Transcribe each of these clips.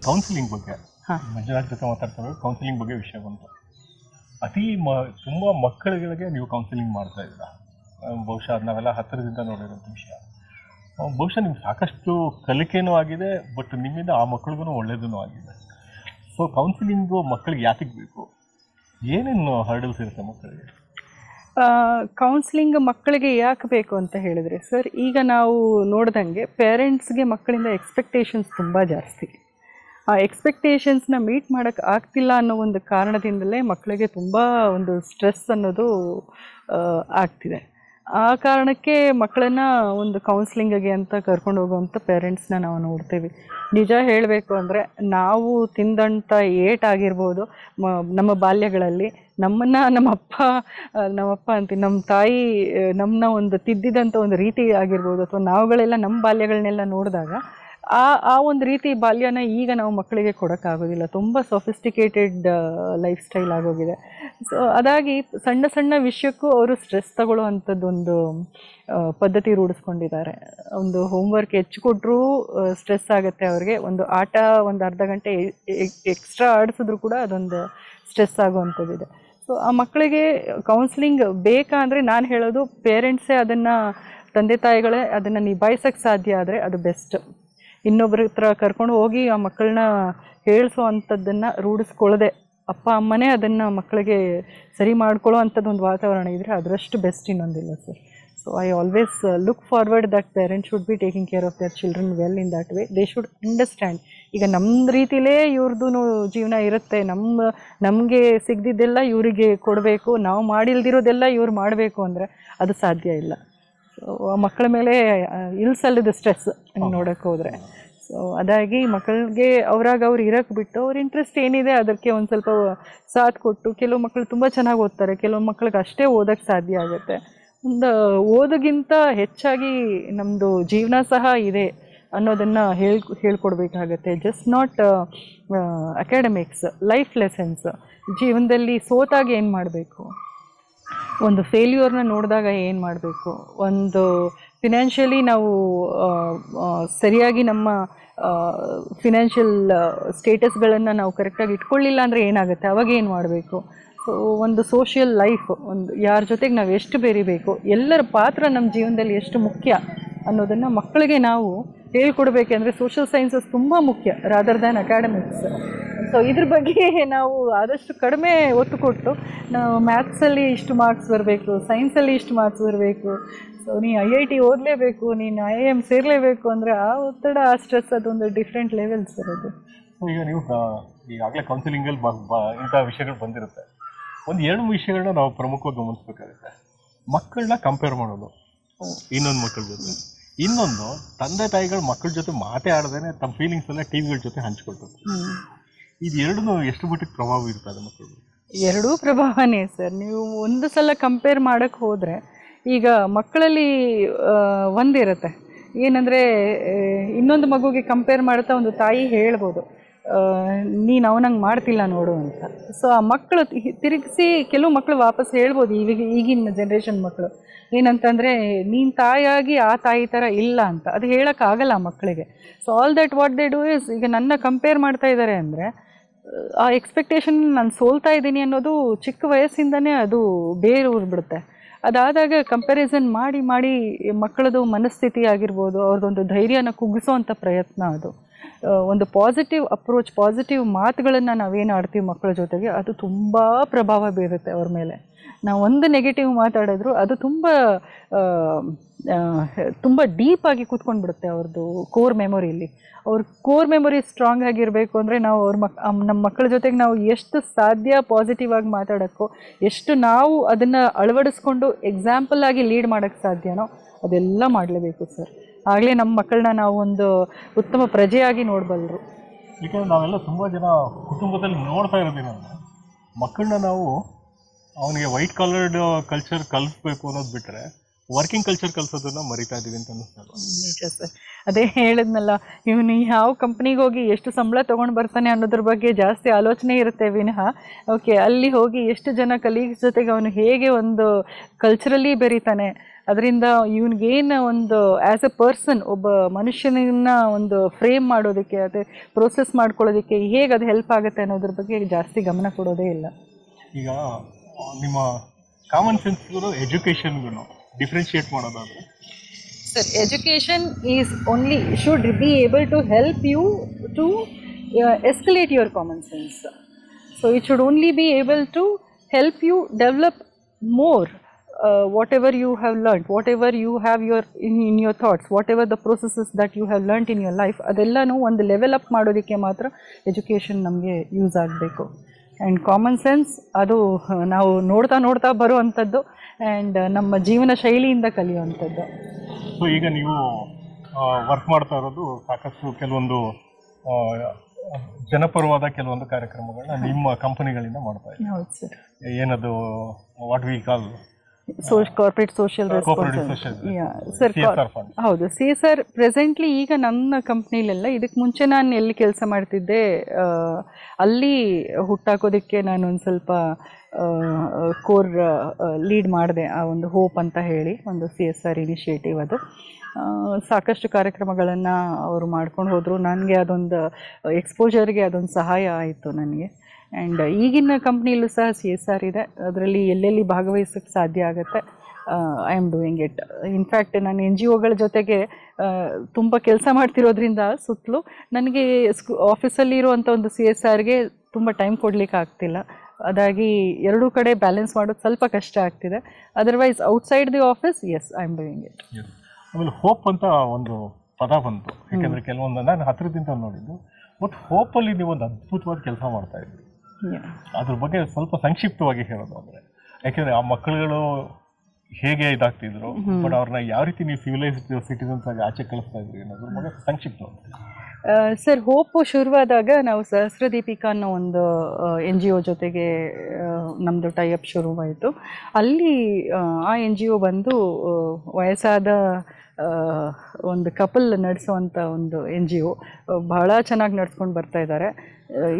Counselling ಬಗ್ಗೆ ಮಂಜುನಾಥ್ ಜೊತೆ ಮಾತಾಡ್ತಾರೆ. ಕೌನ್ಸಿಲಿಂಗ್ ಬಗ್ಗೆ ವಿಷಯ ಬಂತು. ತುಂಬ ಮಕ್ಕಳುಗಳಿಗೆ ನೀವು ಕೌನ್ಸಿಲಿಂಗ್ ಮಾಡ್ತಾ ಇದ್ದೀರಾ. ಬಹುಶಃ ಅದು ನಾವೆಲ್ಲ ಹತ್ತಿರದಿಂದ ನೋಡಿರೋಂಥ ವಿಷಯ. ಬಹುಶಃ ನಿಮ್ಗೆ ಸಾಕಷ್ಟು ಕಲಿಕೆನೂ ಆಗಿದೆ, ಬಟ್ ನಿಮ್ಮಿಂದ ಆ ಮಕ್ಳಿಗೂ ಒಳ್ಳೇದೂ ಆಗಿದೆ. ಸೊ ಕೌನ್ಸಿಲಿಂಗು ಮಕ್ಕಳಿಗೆ ಯಾತಿಗೆ ಬೇಕು? ಏನೇನು ಹರ್ಡಲ್ಸ್ ಇರುತ್ತೆ ಮಕ್ಕಳಿಗೆ? ಕೌನ್ಸಿಲಿಂಗ್ ಮಕ್ಕಳಿಗೆ ಯಾಕೆ ಬೇಕು ಅಂತ ಹೇಳಿದರೆ ಸರ್, ಈಗ ನಾವು ನೋಡ್ದಂಗೆ ಪೇರೆಂಟ್ಸ್ಗೆ ಮಕ್ಕಳಿಂದ ಎಕ್ಸ್ಪೆಕ್ಟೇಷನ್ಸ್ ತುಂಬ ಜಾಸ್ತಿ. ಆ ಎಕ್ಸ್ಪೆಕ್ಟೇಷನ್ಸ್ನ ಮೀಟ್ ಮಾಡೋಕ್ಕೆ ಆಗ್ತಿಲ್ಲ ಅನ್ನೋ ಒಂದು ಕಾರಣದಿಂದಲೇ ಮಕ್ಕಳಿಗೆ ತುಂಬ ಒಂದು ಸ್ಟ್ರೆಸ್ ಅನ್ನೋದು ಆಗ್ತಿದೆ. ಆ ಕಾರಣಕ್ಕೆ ಮಕ್ಕಳನ್ನು ಒಂದು ಕೌನ್ಸಿಲಿಂಗಿಗೆ ಅಂತ ಕರ್ಕೊಂಡು ಹೋಗುವಂಥ ಪೇರೆಂಟ್ಸ್ನ ನಾವು ನೋಡ್ತೀವಿ. ನಿಜ ಹೇಳಬೇಕು ಅಂದರೆ ನಾವು ತಿಂದಂಥ ಏಟಾಗಿರ್ಬೋದು ನಮ್ಮ ಬಾಲ್ಯಗಳಲ್ಲಿ, ನಮ್ಮಪ್ಪ ಅಂತೀವಿ, ನಮ್ಮ ತಾಯಿ ನಮ್ಮನ್ನ ಒಂದು ತಿದ್ದಿದಂಥ ಒಂದು ರೀತಿ ಆಗಿರ್ಬೋದು, ಅಥವಾ ನಾವುಗಳೆಲ್ಲ ನಮ್ಮ ಬಾಲ್ಯಗಳನ್ನೆಲ್ಲ ನೋಡಿದಾಗ ಆ ಒಂದು ರೀತಿ ಬಾಲ್ಯನ ಈಗ ನಾವು ಮಕ್ಕಳಿಗೆ ಕೊಡೋಕ್ಕಾಗೋದಿಲ್ಲ. ತುಂಬ ಸೊಫಿಸ್ಟಿಕೇಟೆಡ್ ಲೈಫ್ ಸ್ಟೈಲ್ ಆಗೋಗಿದೆ. ಸೊ ಅದಾಗಿ ಸಣ್ಣ ಸಣ್ಣ ವಿಷಯಕ್ಕೂ ಅವರು ಸ್ಟ್ರೆಸ್ ತಗೊಳ್ಳೋ ಅಂಥದ್ದೊಂದು ಪದ್ಧತಿ ರೂಢಿಸ್ಕೊಂಡಿದ್ದಾರೆ. ಒಂದು ಹೋಮ್ವರ್ಕ್ ಹೆಚ್ಚು ಕೊಟ್ಟರೂ ಸ್ಟ್ರೆಸ್ ಆಗುತ್ತೆ ಅವ್ರಿಗೆ. ಒಂದು ಆಟ ಒಂದು ಅರ್ಧ ಗಂಟೆ ಎಕ್ಸ್ಟ್ರಾ ಆಡಿಸಿದ್ರು ಕೂಡ ಅದೊಂದು ಸ್ಟ್ರೆಸ್ ಆಗುವಂಥದ್ದಿದೆ. ಸೊ ಆ ಮಕ್ಕಳಿಗೆ ಕೌನ್ಸಿಲಿಂಗ್ ಬೇಕಾ ಅಂದರೆ ನಾನು ಹೇಳೋದು, ಪೇರೆಂಟ್ಸೇ ಅದನ್ನು, ತಂದೆ ತಾಯಿಗಳೇ ಅದನ್ನು ನಿಭಾಯಿಸೋಕ್ಕೆ ಸಾಧ್ಯ ಆದರೆ ಅದು ಬೆಸ್ಟ್. ಇನ್ನೊಬ್ಬರ ಹತ್ರ ಕರ್ಕೊಂಡು ಹೋಗಿ ಆ ಮಕ್ಕಳನ್ನ ಹೇಳಿಸೋ ಅಂಥದ್ದನ್ನು ರೂಢಿಸ್ಕೊಳ್ಳದೆ ಅಪ್ಪ ಅಮ್ಮನೇ ಅದನ್ನು ಮಕ್ಕಳಿಗೆ ಸರಿ ಮಾಡ್ಕೊಳ್ಳೋ ಅಂಥದ್ದು ಒಂದು ವಾತಾವರಣ ಇದ್ದರೆ ಅದರಷ್ಟು ಬೆಸ್ಟ್ ಇನ್ನೊಂದಿಲ್ಲ sir. So I always look forward that parents should be taking care of there children well in that way. They should understand. ಈಗ ನಮ್ಮ ರೀತಿಲೇ ಇವ್ರದ್ದು ಜೀವನ ಇರುತ್ತೆ, ನಮಗೆ ಸಿಗದಿದ್ದೆಲ್ಲ ಇವರಿಗೆ ಕೊಡಬೇಕು, ನಾವು ಮಾಡಿಲ್ದಿರೋದೆಲ್ಲ ಇವ್ರು ಮಾಡಬೇಕು ಅಂದರೆ ಅದು ಸಾಧ್ಯ ಇಲ್ಲ. ಸೊ ಆ ಮಕ್ಕಳ ಮೇಲೆ ಇಲ್ಸಲ್ಲದ ಸ್ಟ್ರೆಸ್ ನೋಡೋಕ್ಕೆ ಹೋದರೆ. ಸೊ ಅದಾಗಿ ಮಕ್ಕಳಿಗೆ ಅವ್ರಾಗ ಅವ್ರು ಇರೋಕ್ಕೆ ಬಿಟ್ಟು ಅವ್ರ ಇಂಟ್ರೆಸ್ಟ್ ಏನಿದೆ ಅದಕ್ಕೆ ಒಂದು ಸ್ವಲ್ಪ ಸಾಥ್ ಕೊಟ್ಟು, ಕೆಲವು ಮಕ್ಕಳು ತುಂಬ ಚೆನ್ನಾಗಿ ಓದ್ತಾರೆ, ಕೆಲವು ಮಕ್ಕಳಿಗೆ ಅಷ್ಟೇ ಓದೋಕ್ಕೆ ಸಾಧ್ಯ ಆಗುತ್ತೆ. ಒಂದು ಓದೋಕ್ಕಿಂತ ಹೆಚ್ಚಾಗಿ ನಮ್ಮದು ಜೀವನ ಸಹ ಇದೆ ಅನ್ನೋದನ್ನು ಹೇಳ್ಕೊಡ್ಬೇಕಾಗತ್ತೆ. Just not academics, life lessons. ಜೀವನದಲ್ಲಿ ಸೋತಾಗ ಏನು ಮಾಡಬೇಕು, ಒಂದು ಫೇಲ್ಯೂರ್ನ ನೋಡಿದಾಗ ಏನು ಮಾಡಬೇಕು, ಒಂದು ಫಿನಾನ್ಷಿಯಲಿ ನಾವು ಸರಿಯಾಗಿ ನಮ್ಮ ಫಿನಾನ್ಷಿಯಲ್ ಸ್ಟೇಟಸ್ಗಳನ್ನು ನಾವು ಕರೆಕ್ಟಾಗಿ ಇಟ್ಕೊಳ್ಳಿಲ್ಲ ಅಂದರೆ ಏನಾಗುತ್ತೆ, ಅವಾಗ ಏನು ಮಾಡಬೇಕು. ಸೊ ಒಂದು ಸೋಷಿಯಲ್ ಲೈಫ್, ಒಂದು ಯಾರ ಜೊತೆಗೆ ನಾವು ಎಷ್ಟು ಬೆರಿಬೇಕು, ಎಲ್ಲರ ಪಾತ್ರ ನಮ್ಮ ಜೀವನದಲ್ಲಿ ಎಷ್ಟು ಮುಖ್ಯ ಅನ್ನೋದನ್ನು ಮಕ್ಕಳಿಗೆ ನಾವು ಹೇಳ್ಕೊಡ್ಬೇಕೆಂದರೆ ಸೋಷಿಯಲ್ ಸೈನ್ಸಸ್ ತುಂಬ ಮುಖ್ಯ ರಾದರ್ ದ್ಯಾನ್ ಅಕಾಡೆಮಿಕ್ಸ್. ಸೊ ಇದ್ರ ಬಗ್ಗೆ ನಾವು ಆದಷ್ಟು ಕಡಿಮೆ ಒತ್ತು ಕೊಟ್ಟು, ನಾವು ಮ್ಯಾಥ್ಸಲ್ಲಿ ಇಷ್ಟು ಮಾರ್ಕ್ಸ್ ಬರಬೇಕು, ಸೈನ್ಸಲ್ಲಿ ಇಷ್ಟು ಮಾರ್ಕ್ಸ್ ಬರಬೇಕು, ಸೊ ನೀನು IIT ಓದಲೇಬೇಕು, ನೀನು IIM ಸೇರಲೇಬೇಕು ಅಂದರೆ ಆ ಒತ್ತಡ, ಆ ಸ್ಟ್ರೆಸ್ ಅದೊಂದು ಡಿಫ್ರೆಂಟ್ ಲೆವೆಲ್ ಸರ್ ಅದು. ಈಗ ನೀವು ಈಗಾಗಲೇ ಕೌನ್ಸಿಲಿಂಗಲ್ಲಿ ಇಂಥ ವಿಷಯಗಳು ಬಂದಿರುತ್ತೆ. ಒಂದು 2 ವಿಷಯಗಳನ್ನ ನಾವು ಪ್ರಮುಖವಾಗಿ ಗಮನಿಸಬೇಕಾಗುತ್ತೆ. ಮಕ್ಕಳನ್ನ ಕಂಪೇರ್ ಮಾಡೋದು ಇನ್ನೊಂದು ಮಕ್ಕಳ ಜೊತೆ, ಇನ್ನೊಂದು ತಂದೆ ತಾಯಿಗಳು ಮಕ್ಕಳ ಜೊತೆ ಮಾತೇ ಆಡದೇನೆ ತಮ್ಮ ಫೀಲಿಂಗ್ಸ್ ಎಲ್ಲ ಟಿವಿಗಳ ಜೊತೆ ಹಂಚ್ಕೊಳ್ತಾರೆ. ಇದು ಎರಡೂ ಎಷ್ಟು ಮಟ್ಟಿಗೆ ಪ್ರಭಾವ ಇರ್ತದೆ ಮಕ್ಕಳು? ಎರಡೂ ಪ್ರಭಾವನೇ ಸರ್. ನೀವು ಒಂದು ಸಲ ಕಂಪೇರ್ ಮಾಡೋಕ್ಕೆ ಹೋದರೆ, ಈಗ ಮಕ್ಕಳಲ್ಲಿ ಒಂದಿರುತ್ತೆ ಏನಂದರೆ, ಇನ್ನೊಂದು ಮಗುಗೆ ಕಂಪೇರ್ ಮಾಡ್ತಾ ಒಂದು ತಾಯಿ ಹೇಳ್ಬೋದು, ನೀನು ಅವನಂಗೆ ಮಾಡ್ತಿಲ್ಲ ನೋಡು ಅಂತ. ಸೊ ಆ ಮಕ್ಕಳು ತಿರುಗಿಸಿ ಕೆಲವು ಮಕ್ಕಳು ವಾಪಸ್ ಹೇಳ್ಬೋದು, ಈಗಿನ ಜನ್ರೇಷನ್ ಮಕ್ಕಳು ಏನಂತಂದರೆ, ನೀನು ತಾಯಿಯಾಗಿ ಆ ತಾಯಿ ಥರ ಇಲ್ಲ ಅಂತ. ಅದು ಹೇಳೋಕ್ಕಾಗಲ್ಲ ಆ ಮಕ್ಕಳಿಗೆ. So all that what they do is, ಈಗ ನನ್ನ ಕಂಪೇರ್ ಮಾಡ್ತಾ ಇದ್ದಾರೆ ಅಂದರೆ ಆ ಎಕ್ಸ್ಪೆಕ್ಟೇಷನ್ ನಾನು ಸೋಲ್ತಾ ಇದ್ದೀನಿ ಅನ್ನೋದು ಚಿಕ್ಕ ವಯಸ್ಸಿಂದನೇ ಅದು ಬೇರೆ ಊರ್ಬಿಡುತ್ತೆ. ಅದಾದಾಗ ಕಂಪ್ಯಾರಿಸನ್ ಮಾಡಿ ಮಾಡಿ ಮಕ್ಕಳದು ಮನಸ್ಥಿತಿ ಆಗಿರ್ಬೋದು, ಅವ್ರದ್ದೊಂದು ಧೈರ್ಯನ ಕುಗ್ಗಿಸೋವಂಥ ಪ್ರಯತ್ನ ಅದು. ಒಂದು ಪಾಸಿಟಿವ್ ಅಪ್ರೋಚ್, ಪಾಸಿಟಿವ್ ಮಾತುಗಳನ್ನು ನಾವೇನು ಆಡ್ತೀವಿ ಮಕ್ಕಳ ಜೊತೆಗೆ, ಅದು ತುಂಬ ಪ್ರಭಾವ ಬೀರುತ್ತೆ ಅವ್ರ ಮೇಲೆ. ನಾವು ಒಂದು ನೆಗೆಟಿವ್ ಮಾತಾಡಿದ್ರು ಅದು ತುಂಬ ಡೀಪಾಗಿ ಕೂತ್ಕೊಂಡ್ಬಿಡುತ್ತೆ ಅವ್ರದ್ದು ಕೋರ್ ಮೆಮೊರಿಯಲ್ಲಿ. ಅವ್ರ ಕೋರ್ ಮೆಮೊರಿ ಸ್ಟ್ರಾಂಗ್ ಆಗಿರಬೇಕು ಅಂದರೆ ನಾವು ನಮ್ಮ ಮಕ್ಕಳ ಜೊತೆಗೆ ನಾವು ಎಷ್ಟು ಸಾಧ್ಯ ಪಾಸಿಟಿವ್ ಆಗಿ ಮಾತಾಡೋಕ್ಕೋ, ಎಷ್ಟು ನಾವು ಅದನ್ನು ಅಳವಡಿಸ್ಕೊಂಡು ಎಕ್ಸಾಂಪಲ್ ಆಗಿ ಲೀಡ್ ಮಾಡೋಕ್ಕೆ ಸಾಧ್ಯನೋ ಅದೆಲ್ಲ ಮಾಡಲೇಬೇಕು ಸರ್. ಆಗಲೇ ನಮ್ಮ ಮಕ್ಕಳನ್ನ ನಾವು ಒಂದು ಉತ್ತಮ ಪ್ರಜೆಯಾಗಿ ನೋಡಬಲ್ಲರು. ಯಾಕೆಂದರೆ ನಾವೆಲ್ಲ ತುಂಬ ಜನ ಕುಟುಂಬದಲ್ಲಿ ನೋಡ್ತಾ ಇರೋದೇನಂದರೆ, ಮಕ್ಕಳನ್ನ ನಾವು ಅವನಿಗೆ ವೈಟ್ ಕಾಲರ್ಡ್ ಕಲ್ಚರ್ ಕಲಿಸ್ಬೇಕು ಅನ್ನೋದು ಬಿಟ್ಟರೆ ವರ್ಕಿಂಗ್ ಕಲ್ಚರ್ ಕಲಿಸೋದನ್ನ ಮರಿತಾ ಇದೀವಿ ಅಂತ ಅನ್ನಿಸ್ತಾರೆ. ನಿಜ ಸರ್, ಅದೇ ಹೇಳಿದ್ನಲ್ಲ, ಇವನು ಯಾವ ಕಂಪ್ನಿಗೆ ಹೋಗಿ ಎಷ್ಟು ಸಂಬಳ ತೊಗೊಂಡು ಬರ್ತಾನೆ ಅನ್ನೋದ್ರ ಬಗ್ಗೆ ಜಾಸ್ತಿ ಆಲೋಚನೆ ಇರುತ್ತೆ ವಿನಃ ಓಕೆ ಅಲ್ಲಿ ಹೋಗಿ ಎಷ್ಟು ಜನ ಕಲೀಗ್ಸ್ ಜೊತೆಗೆ ಅವನು ಹೇಗೆ ಒಂದು ಕಲ್ಚರಲಿ ಬೆರೀತಾನೆ, ಅದರಿಂದ ಇವನಿಗೇನು ಒಂದು ಆ್ಯಸ್ ಎ ಪರ್ಸನ್ ಒಬ್ಬ ಮನುಷ್ಯನನ್ನ ಒಂದು ಫ್ರೇಮ್ ಮಾಡೋದಕ್ಕೆ ಅದೇ ಪ್ರೋಸೆಸ್ ಮಾಡ್ಕೊಳ್ಳೋದಕ್ಕೆ ಹೇಗೆ ಅದು ಹೆಲ್ಪ್ ಆಗುತ್ತೆ ಅನ್ನೋದ್ರ ಬಗ್ಗೆ ಜಾಸ್ತಿ ಗಮನ ಕೊಡೋದೇ ಇಲ್ಲ. ಈಗ ನಿಮ್ಮ ಕಾಮನ್ ಸೆನ್ಸ್ಗೂ ಎಜುಕೇಷನ್ಗೂ ಡಿಫ್ರೆನ್ಶಿಯೇಟ್ ಮಾಡೋದಾದ್ರೆ sir, education is only should be able to help you to escalate your common sense. So it should only be able to help you develop more whatever you have learnt, whatever you have in your thoughts, whatever the processes that you have learnt in your life, ಅದೆಲ್ಲನೂ ಒಂದು level up ಮಾಡೋದಕ್ಕೆ ಮಾತ್ರ education ನಮಗೆ use ಆಗಬೇಕು. And common sense ಅದು ನಾವು ನೋಡ್ತಾ ಬರುವಂಥದ್ದು and ನಮ್ಮ ಜೀವನ ಶೈಲಿಯಿಂದ ಕಲಿಯುವಂಥದ್ದು. ಸೊ ಈಗ ನೀವು ವರ್ಕ್ ಮಾಡ್ತಾ ಇರೋದು ಸಾಕಷ್ಟು ಕೆಲವೊಂದು ಜನಪರವಾದ ಕೆಲವೊಂದು ಕಾರ್ಯಕ್ರಮಗಳನ್ನ ನಿಮ್ಮ ಕಂಪನಿಗಳಿಂದ ಮಾಡ್ತಾ ಇದ್ದೀವಿ. ಹೌದು ಸರ್. ಏನದು what we call corporate social responsibility. Sir ಹೌದು CSR ಪ್ರೆಸೆಂಟ್ಲಿ ಈಗ ನನ್ನ ಕಂಪ್ನಿಲೆಲ್ಲ, ಇದಕ್ಕೆ ಮುಂಚೆ ನಾನು ಎಲ್ಲಿ ಕೆಲಸ ಮಾಡ್ತಿದ್ದೆ ಅಲ್ಲಿ ಹುಟ್ಟಾಕೋದಕ್ಕೆ ನಾನು ಒಂದು ಸ್ವಲ್ಪ ಕೋರ್ ಲೀಡ್ ಮಾಡಿದೆ. ಆ ಒಂದು ಹೋಪ್ ಅಂತ ಹೇಳಿ ಒಂದು CSR ಇನಿಷಿಯೇಟಿವ್, ಅದು ಸಾಕಷ್ಟು ಕಾರ್ಯಕ್ರಮಗಳನ್ನು ಅವರು ಮಾಡ್ಕೊಂಡು ಹೋದರು. ನನಗೆ ಅದೊಂದು ಎಕ್ಸ್ಪೋಜರ್ಗೆ ಅದೊಂದು ಸಹಾಯ ಆಯಿತು ನನಗೆ. ಆ್ಯಂಡ್ ಈಗಿನ ಕಂಪ್ನಿಯಲ್ಲೂ ಸಹ CSR ಇದೆ, ಅದರಲ್ಲಿ ಎಲ್ಲೆಲ್ಲಿ ಭಾಗವಹಿಸೋಕ್ಕೆ ಸಾಧ್ಯ ಆಗುತ್ತೆ I am doing it. In fact ನಾನು NGOಗಳ ಜೊತೆಗೆ ತುಂಬ ಕೆಲಸ ಮಾಡ್ತಿರೋದ್ರಿಂದ ಸುತ್ತಲೂ ನನಗೆ ಆಫೀಸಲ್ಲಿ ಇರುವಂಥ ಒಂದು CSRಗೆ ತುಂಬ ಟೈಮ್ ಕೊಡಲಿಕ್ಕೆ ಆಗ್ತಿಲ್ಲ. ಅದಾಗಿ ಎರಡೂ ಕಡೆ ಬ್ಯಾಲೆನ್ಸ್ ಮಾಡೋದು ಸ್ವಲ್ಪ ಕಷ್ಟ ಆಗ್ತಿದೆ. Otherwise outside the office as I am doing it. ಆಮೇಲೆ ಹೋಪ್ ಅಂತ ಒಂದು ಪದ ಬಂತು, ಯಾಕೆಂದರೆ ಕೆಲವೊಂದು ನಾನು ಹತ್ತಿರದಿಂದ ನೋಡಿದ್ದು, ಬಟ್ ಹೋಪಲ್ಲಿ ನೀವು ಒಂದು ಅದ್ಭುತವಾದ ಕೆಲಸ ಮಾಡ್ತಾ ಇದ್ರಿ. ಅದ್ರ ಬಗ್ಗೆ ಸ್ವಲ್ಪ ಸಂಕ್ಷಿಪ್ತವಾಗಿ ಹೇಳೋದು ಅಂದರೆ, ಯಾಕೆಂದರೆ ಆ ಮಕ್ಕಳುಗಳು ಹೇಗೆ ಇದಾಗ್ತಿದ್ರು, ಬಟ್ ಅವ್ರನ್ನ ಯಾವ ರೀತಿ ನೀವು ಸಿವಿಲೈಸ್ಡ್ ಸಿಟಿಸನ್ಸ್ ಆಗಿ ಆಚೆ ಕಳಿಸ್ತಾ ಇದ್ರಿ ಅನ್ನೋದ್ರ ಬಗ್ಗೆ ಸಂಕ್ಷಿಪ್ತವಾಗಿ. ಸರ್, ಹೋಪು ಶುರುವಾದಾಗ ನಾವು ಸಹಸ್ರದೀಪಿಕಾ ಅನ್ನೋ ಒಂದು NGO ಜೊತೆಗೆ ನಮ್ಮದು ಟೈಅಪ್ ಶುರುವಾಯಿತು. ಅಲ್ಲಿ ಆ NGO ಬಂದು ವಯಸ್ಸಾದ ಒಂದು ಕಪಲ್ ನಡೆಸುವಂಥ ಒಂದು NGO, ಬಹಳ ಚೆನ್ನಾಗಿ ನಡ್ಸ್ಕೊಂಡು ಬರ್ತಾ ಇದ್ದಾರೆ.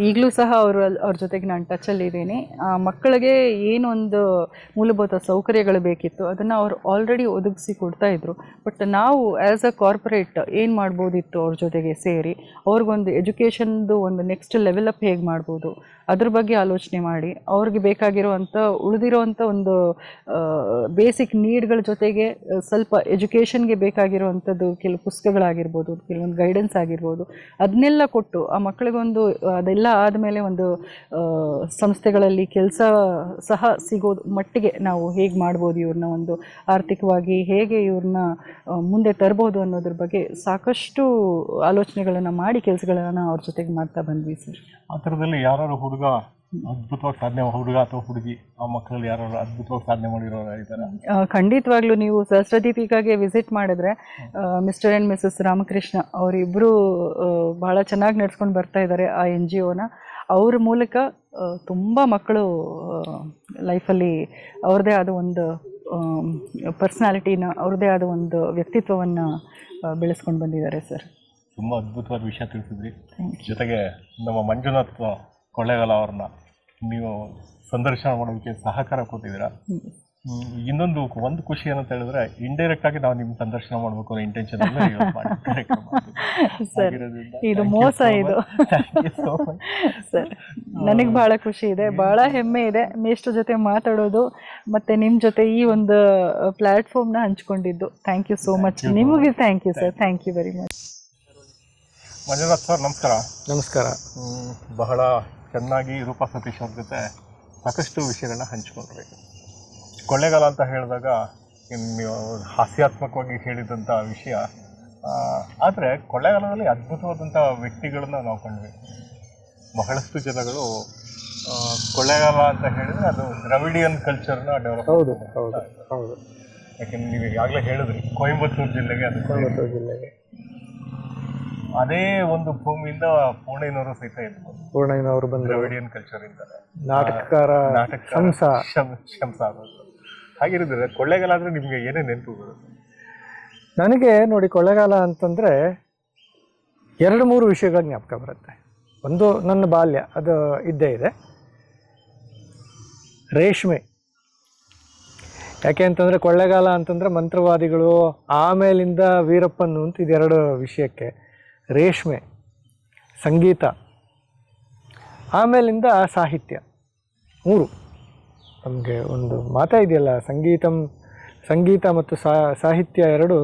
ಈಗಲೂ ಸಹ ಅವ್ರ ಜೊತೆಗೆ ನಾನು ಟಚಲ್ಲಿದ್ದೀನಿ. ಆ ಮಕ್ಕಳಿಗೆ ಏನೊಂದು ಮೂಲಭೂತ ಸೌಕರ್ಯಗಳು ಬೇಕಿತ್ತು ಅದನ್ನು ಅವ್ರು ಆಲ್ರೆಡಿ ಒದಗಿಸಿ ಕೊಡ್ತಾಯಿದ್ರು. ಬಟ್ ನಾವು ಆ್ಯಸ್ ಅ ಕಾರ್ಪೊರೇಟ್ ಏನು ಮಾಡ್ಬೋದಿತ್ತು ಅವ್ರ ಜೊತೆಗೆ ಸೇರಿ ಅವ್ರಿಗೊಂದು ಎಜುಕೇಷನ್ದು ಒಂದು ನೆಕ್ಸ್ಟ್ ಲೆವೆಲ್ ಅಪ್ ಹೇಗೆ ಮಾಡ್ಬೋದು ಅದ್ರ ಬಗ್ಗೆ ಆಲೋಚನೆ ಮಾಡಿ ಅವ್ರಿಗೆ ಬೇಕಾಗಿರುವಂಥ ಉಳಿದಿರೋವಂಥ ಒಂದು ಬೇಸಿಕ್ ನೀಡ್ಗಳ ಜೊತೆಗೆ ಸ್ವಲ್ಪ ಎಜುಕೇಷನ್ಗೆ ಬೇಕಾಗಿರುವಂಥದ್ದು ಕೆಲವು ಪುಸ್ತಕಗಳಾಗಿರ್ಬೋದು, ಕೆಲವೊಂದು ಗೈಡೆನ್ಸ್ ಆಗಿರ್ಬೋದು, ಅದನ್ನೆಲ್ಲ ಕೊಟ್ಟು ಆ ಮಕ್ಕಳಿಗೊಂದು ಅದೆಲ್ಲ ಆದಮೇಲೆ ಒಂದು ಸಂಸ್ಥೆಗಳಲ್ಲಿ ಕೆಲಸ ಸಹ ಸಿಗೋದು ಮಟ್ಟಿಗೆ ನಾವು ಹೇಗೆ ಮಾಡ್ಬೋದು, ಇವ್ರನ್ನ ಒಂದು ಆರ್ಥಿಕವಾಗಿ ಹೇಗೆ ಇವ್ರನ್ನ ಮುಂದೆ ತರ್ಬೋದು ಅನ್ನೋದ್ರ ಬಗ್ಗೆ ಸಾಕಷ್ಟು ಆಲೋಚನೆಗಳನ್ನು ಮಾಡಿ ಕೆಲಸಗಳನ್ನು ಅವ್ರ ಜೊತೆಗೆ ಮಾಡ್ತಾ ಬಂದ್ವಿ ಸರ್. ಆ ಥರದಲ್ಲಿ ಯಾರು ಹುಡುಗ ಅದ್ಭುತವಾಗಿ ಸಾಧನೆ, ಹುಡುಗ ಅಥವಾ ಹುಡುಗಿ ಆ ಮಕ್ಕಳಲ್ಲಿ ಯಾರು ಅದ್ಭುತವಾಗಿ ಸಾಧನೆ ಮಾಡಿರೋರು ಇದ್ದಾರೆ? ಖಂಡಿತವಾಗ್ಲೂ ನೀವು ಸಹಸ್ರದೀಪಿಕಾಗೆ ವಿಸಿಟ್ ಮಾಡಿದ್ರೆ ಮಿಸ್ಟರ್ ಆ್ಯಂಡ್ ಮಿಸಸ್ ರಾಮಕೃಷ್ಣ ಅವರಿಬ್ಬರು ಬಹಳ ಚೆನ್ನಾಗಿ ನಡ್ಸ್ಕೊಂಡು ಬರ್ತಾ ಇದ್ದಾರೆ ಆ NGOನ. ಅವ್ರ ಮೂಲಕ ತುಂಬ ಮಕ್ಕಳು ಲೈಫಲ್ಲಿ ಅವ್ರದ್ದೇ ಆದ ಒಂದು ಪರ್ಸ್ನಾಲಿಟಿನ, ಅವ್ರದ್ದೇ ಆದ ಒಂದು ವ್ಯಕ್ತಿತ್ವವನ್ನು ಬೆಳೆಸ್ಕೊಂಡು ಬಂದಿದ್ದಾರೆ ಸರ್. ತುಂಬ ಅದ್ಭುತವಾದ ವಿಷಯ ತಿಳಿಸಿದ್ರಿ. ಜೊತೆಗೆ ನಮ್ಮ ಮಂಜುನಾಥ್ ಕೊಳ್ಳೇಗಾಲ ಅವ್ರನ್ನ ನೀವು ಸಂದರ್ಶನ ಮಾಡೋದಕ್ಕೆ ಸಹಕಾರ ಕೊಟ್ಟಿದ್ದೀರಾ. ಇನ್ನೊಂದು ಒಂದು ಖುಷಿ ಏನಂತ ಹೇಳಿದ್ರೆ, ಇಂಡೈರೆಕ್ಟ್ ಆಗಿ ನಾವು ನಿಮ್ಮ ಸಂದರ್ಶನ ಮಾಡಬೇಕು ಅನ್ನೋ ಇಂಟೆನ್ಷನ್ ಸರ್. ಇದು ಮೋಸ ಇದು ಸರ್. ನನಗೆ ಬಹಳ ಖುಷಿ ಇದೆ, ಬಹಳ ಹೆಮ್ಮೆ ಇದೆ ಮೇಷ್ಟ್ರ ಜೊತೆ ಮಾತಾಡೋದು ಮತ್ತೆ ನಿಮ್ಮ ಜೊತೆ ಈ ಒಂದು ಪ್ಲಾಟ್ಫಾರ್ಮ್ನ ಹಂಚ್ಕೊಂಡಿದ್ದು. Thank you so much. ನಿಮಗೆ thank you sir, thank you very much. Manjunath sir ನಮಸ್ಕಾರ. ನಮಸ್ಕಾರ. ಬಹಳ ಚೆನ್ನಾಗಿ ರೂಪಾ ಸತೀಶ್ ಅವ್ರ ಜೊತೆ ಸಾಕಷ್ಟು ವಿಷಯಗಳನ್ನ ಹಂಚ್ಕೊಂಡ್ರಿ. ಕೊಳ್ಳೇಗಾಲ ಅಂತ ಹೇಳಿದಾಗ ನೀವು ಹಾಸ್ಯಾತ್ಮಕವಾಗಿ ಹೇಳಿದಂಥ ವಿಷಯ, ಆದರೆ ಕೊಳ್ಳೇಗಾಲದಲ್ಲಿ ಅದ್ಭುತವಾದಂಥ ವ್ಯಕ್ತಿಗಳನ್ನ ನಾವು ಕಂಡ್ವಿ. ಬಹಳಷ್ಟು ಜನಗಳು ಕೊಳ್ಳೇಗಾಲ ಅಂತ ಹೇಳಿದರೆ ಅದು ದ್ರವಿಡಿಯನ್ ಕಲ್ಚರ್ನ ಡೆವಲಪ್. ಹೌದು ಹೌದು ಹೌದು. ಯಾಕೆಂದ್ರೆ ನೀವು ಈಗಾಗಲೇ ಹೇಳಿದ್ರಿ ಕೊಯಂಬತ್ತೂರು ಜಿಲ್ಲೆಗೆ, ಅದು ಕೊಯಂಬತ್ತೂರು ಜಿಲ್ಲೆಗೆ ಅದೇ ಒಂದು ಭೂಮಿಯಿಂದ ಪೂರ್ಣಯ್ಯನವರು ಸಹಿತ ಇದ್ರು. ಪೂರ್ಣಯ್ಯನವರು ಬಂದು ದ್ರವಿಡಿಯನ್ ಕಲ್ಚರ್ ಇಂದ ನಾಟಕ ಶಂಸ ಆಗೋದು. ಹಾಗಿರಿದ್ರೆ ಕೊಳ್ಳೇಗಾಲ ಅಂದರೆ ನಿಮಗೆ ಏನೇ ನೆನಪು ಬರುತ್ತೆ? ನನಗೆ ನೋಡಿ, ಕೊಳ್ಳೇಗಾಲ ಅಂತಂದರೆ 2-3 ವಿಷಯಗಳ ಜ್ಞಾಪಕ ಬರುತ್ತೆ. ಒಂದು ನನ್ನ ಬಾಲ್ಯ, ಅದು ಇದ್ದೇ ಇದೆ. ರೇಷ್ಮೆ. ಯಾಕೆ ಅಂತಂದರೆ ಕೊಳ್ಳೇಗಾಲ ಅಂತಂದರೆ ಮಂತ್ರವಾದಿಗಳು, ಆಮೇಲಿಂದ ವೀರಪ್ಪನ್ನು ಅಂತ ಇದೆರಡು ವಿಷಯಕ್ಕೆ. ರೇಷ್ಮೆ, ಸಂಗೀತ, ಆಮೇಲಿಂದ ಸಾಹಿತ್ಯ, 3. ನಮಗೆ ಒಂದು ಮಾತಾ ಇದೆಯಲ್ಲ, ಸಂಗೀತ ಮತ್ತು ಸಾಹಿತ್ಯ ಎರಡು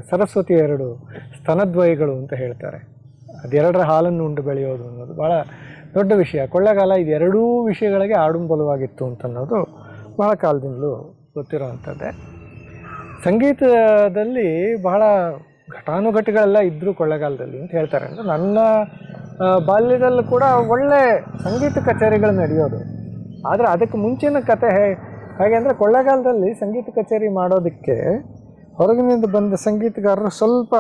ಸರಸ್ವತಿಯ 2 ಸ್ತನದ್ವಯಗಳು ಅಂತ ಹೇಳ್ತಾರೆ. ಅದೆರಡರ ಹಾಲನ್ನು ಉಂಡು ಬೆಳೆಯೋದು ಅನ್ನೋದು ಭಾಳ ದೊಡ್ಡ ವಿಷಯ. ಕೊಳ್ಳೇಗಾಲ ಇದೆರಡೂ ವಿಷಯಗಳಿಗೆ ಆಡುಂಬಲವಾಗಿತ್ತು ಅಂತ ಅನ್ನೋದು ಭಾಳ ಕಾಲದಿಂದಲೂ ಗೊತ್ತಿರೋವಂಥದ್ದೇ. ಸಂಗೀತದಲ್ಲಿ ಬಹಳ ಘಟಾನುಘಟಿಗಳೆಲ್ಲ ಇದ್ದರು ಕೊಳ್ಳೇಗಾಲದಲ್ಲಿ ಅಂತ ಹೇಳ್ತಾರೆ. ಅಂದರೆ ನನ್ನ ಬಾಲ್ಯದಲ್ಲೂ ಕೂಡ ಒಳ್ಳೆ ಸಂಗೀತ ಕಚೇರಿಗಳು ನಡೆಯೋದು. ಆದರೆ ಅದಕ್ಕೆ ಮುಂಚಿನ ಕತೆ ಹೇಗೆ ಅಂದರೆ, ಕೊಳ್ಳೇಗಾಲದಲ್ಲಿ ಸಂಗೀತ ಕಚೇರಿ ಮಾಡೋದಕ್ಕೆ ಹೊರಗಿನಿಂದ ಬಂದ ಸಂಗೀತಗಾರರು ಸ್ವಲ್ಪ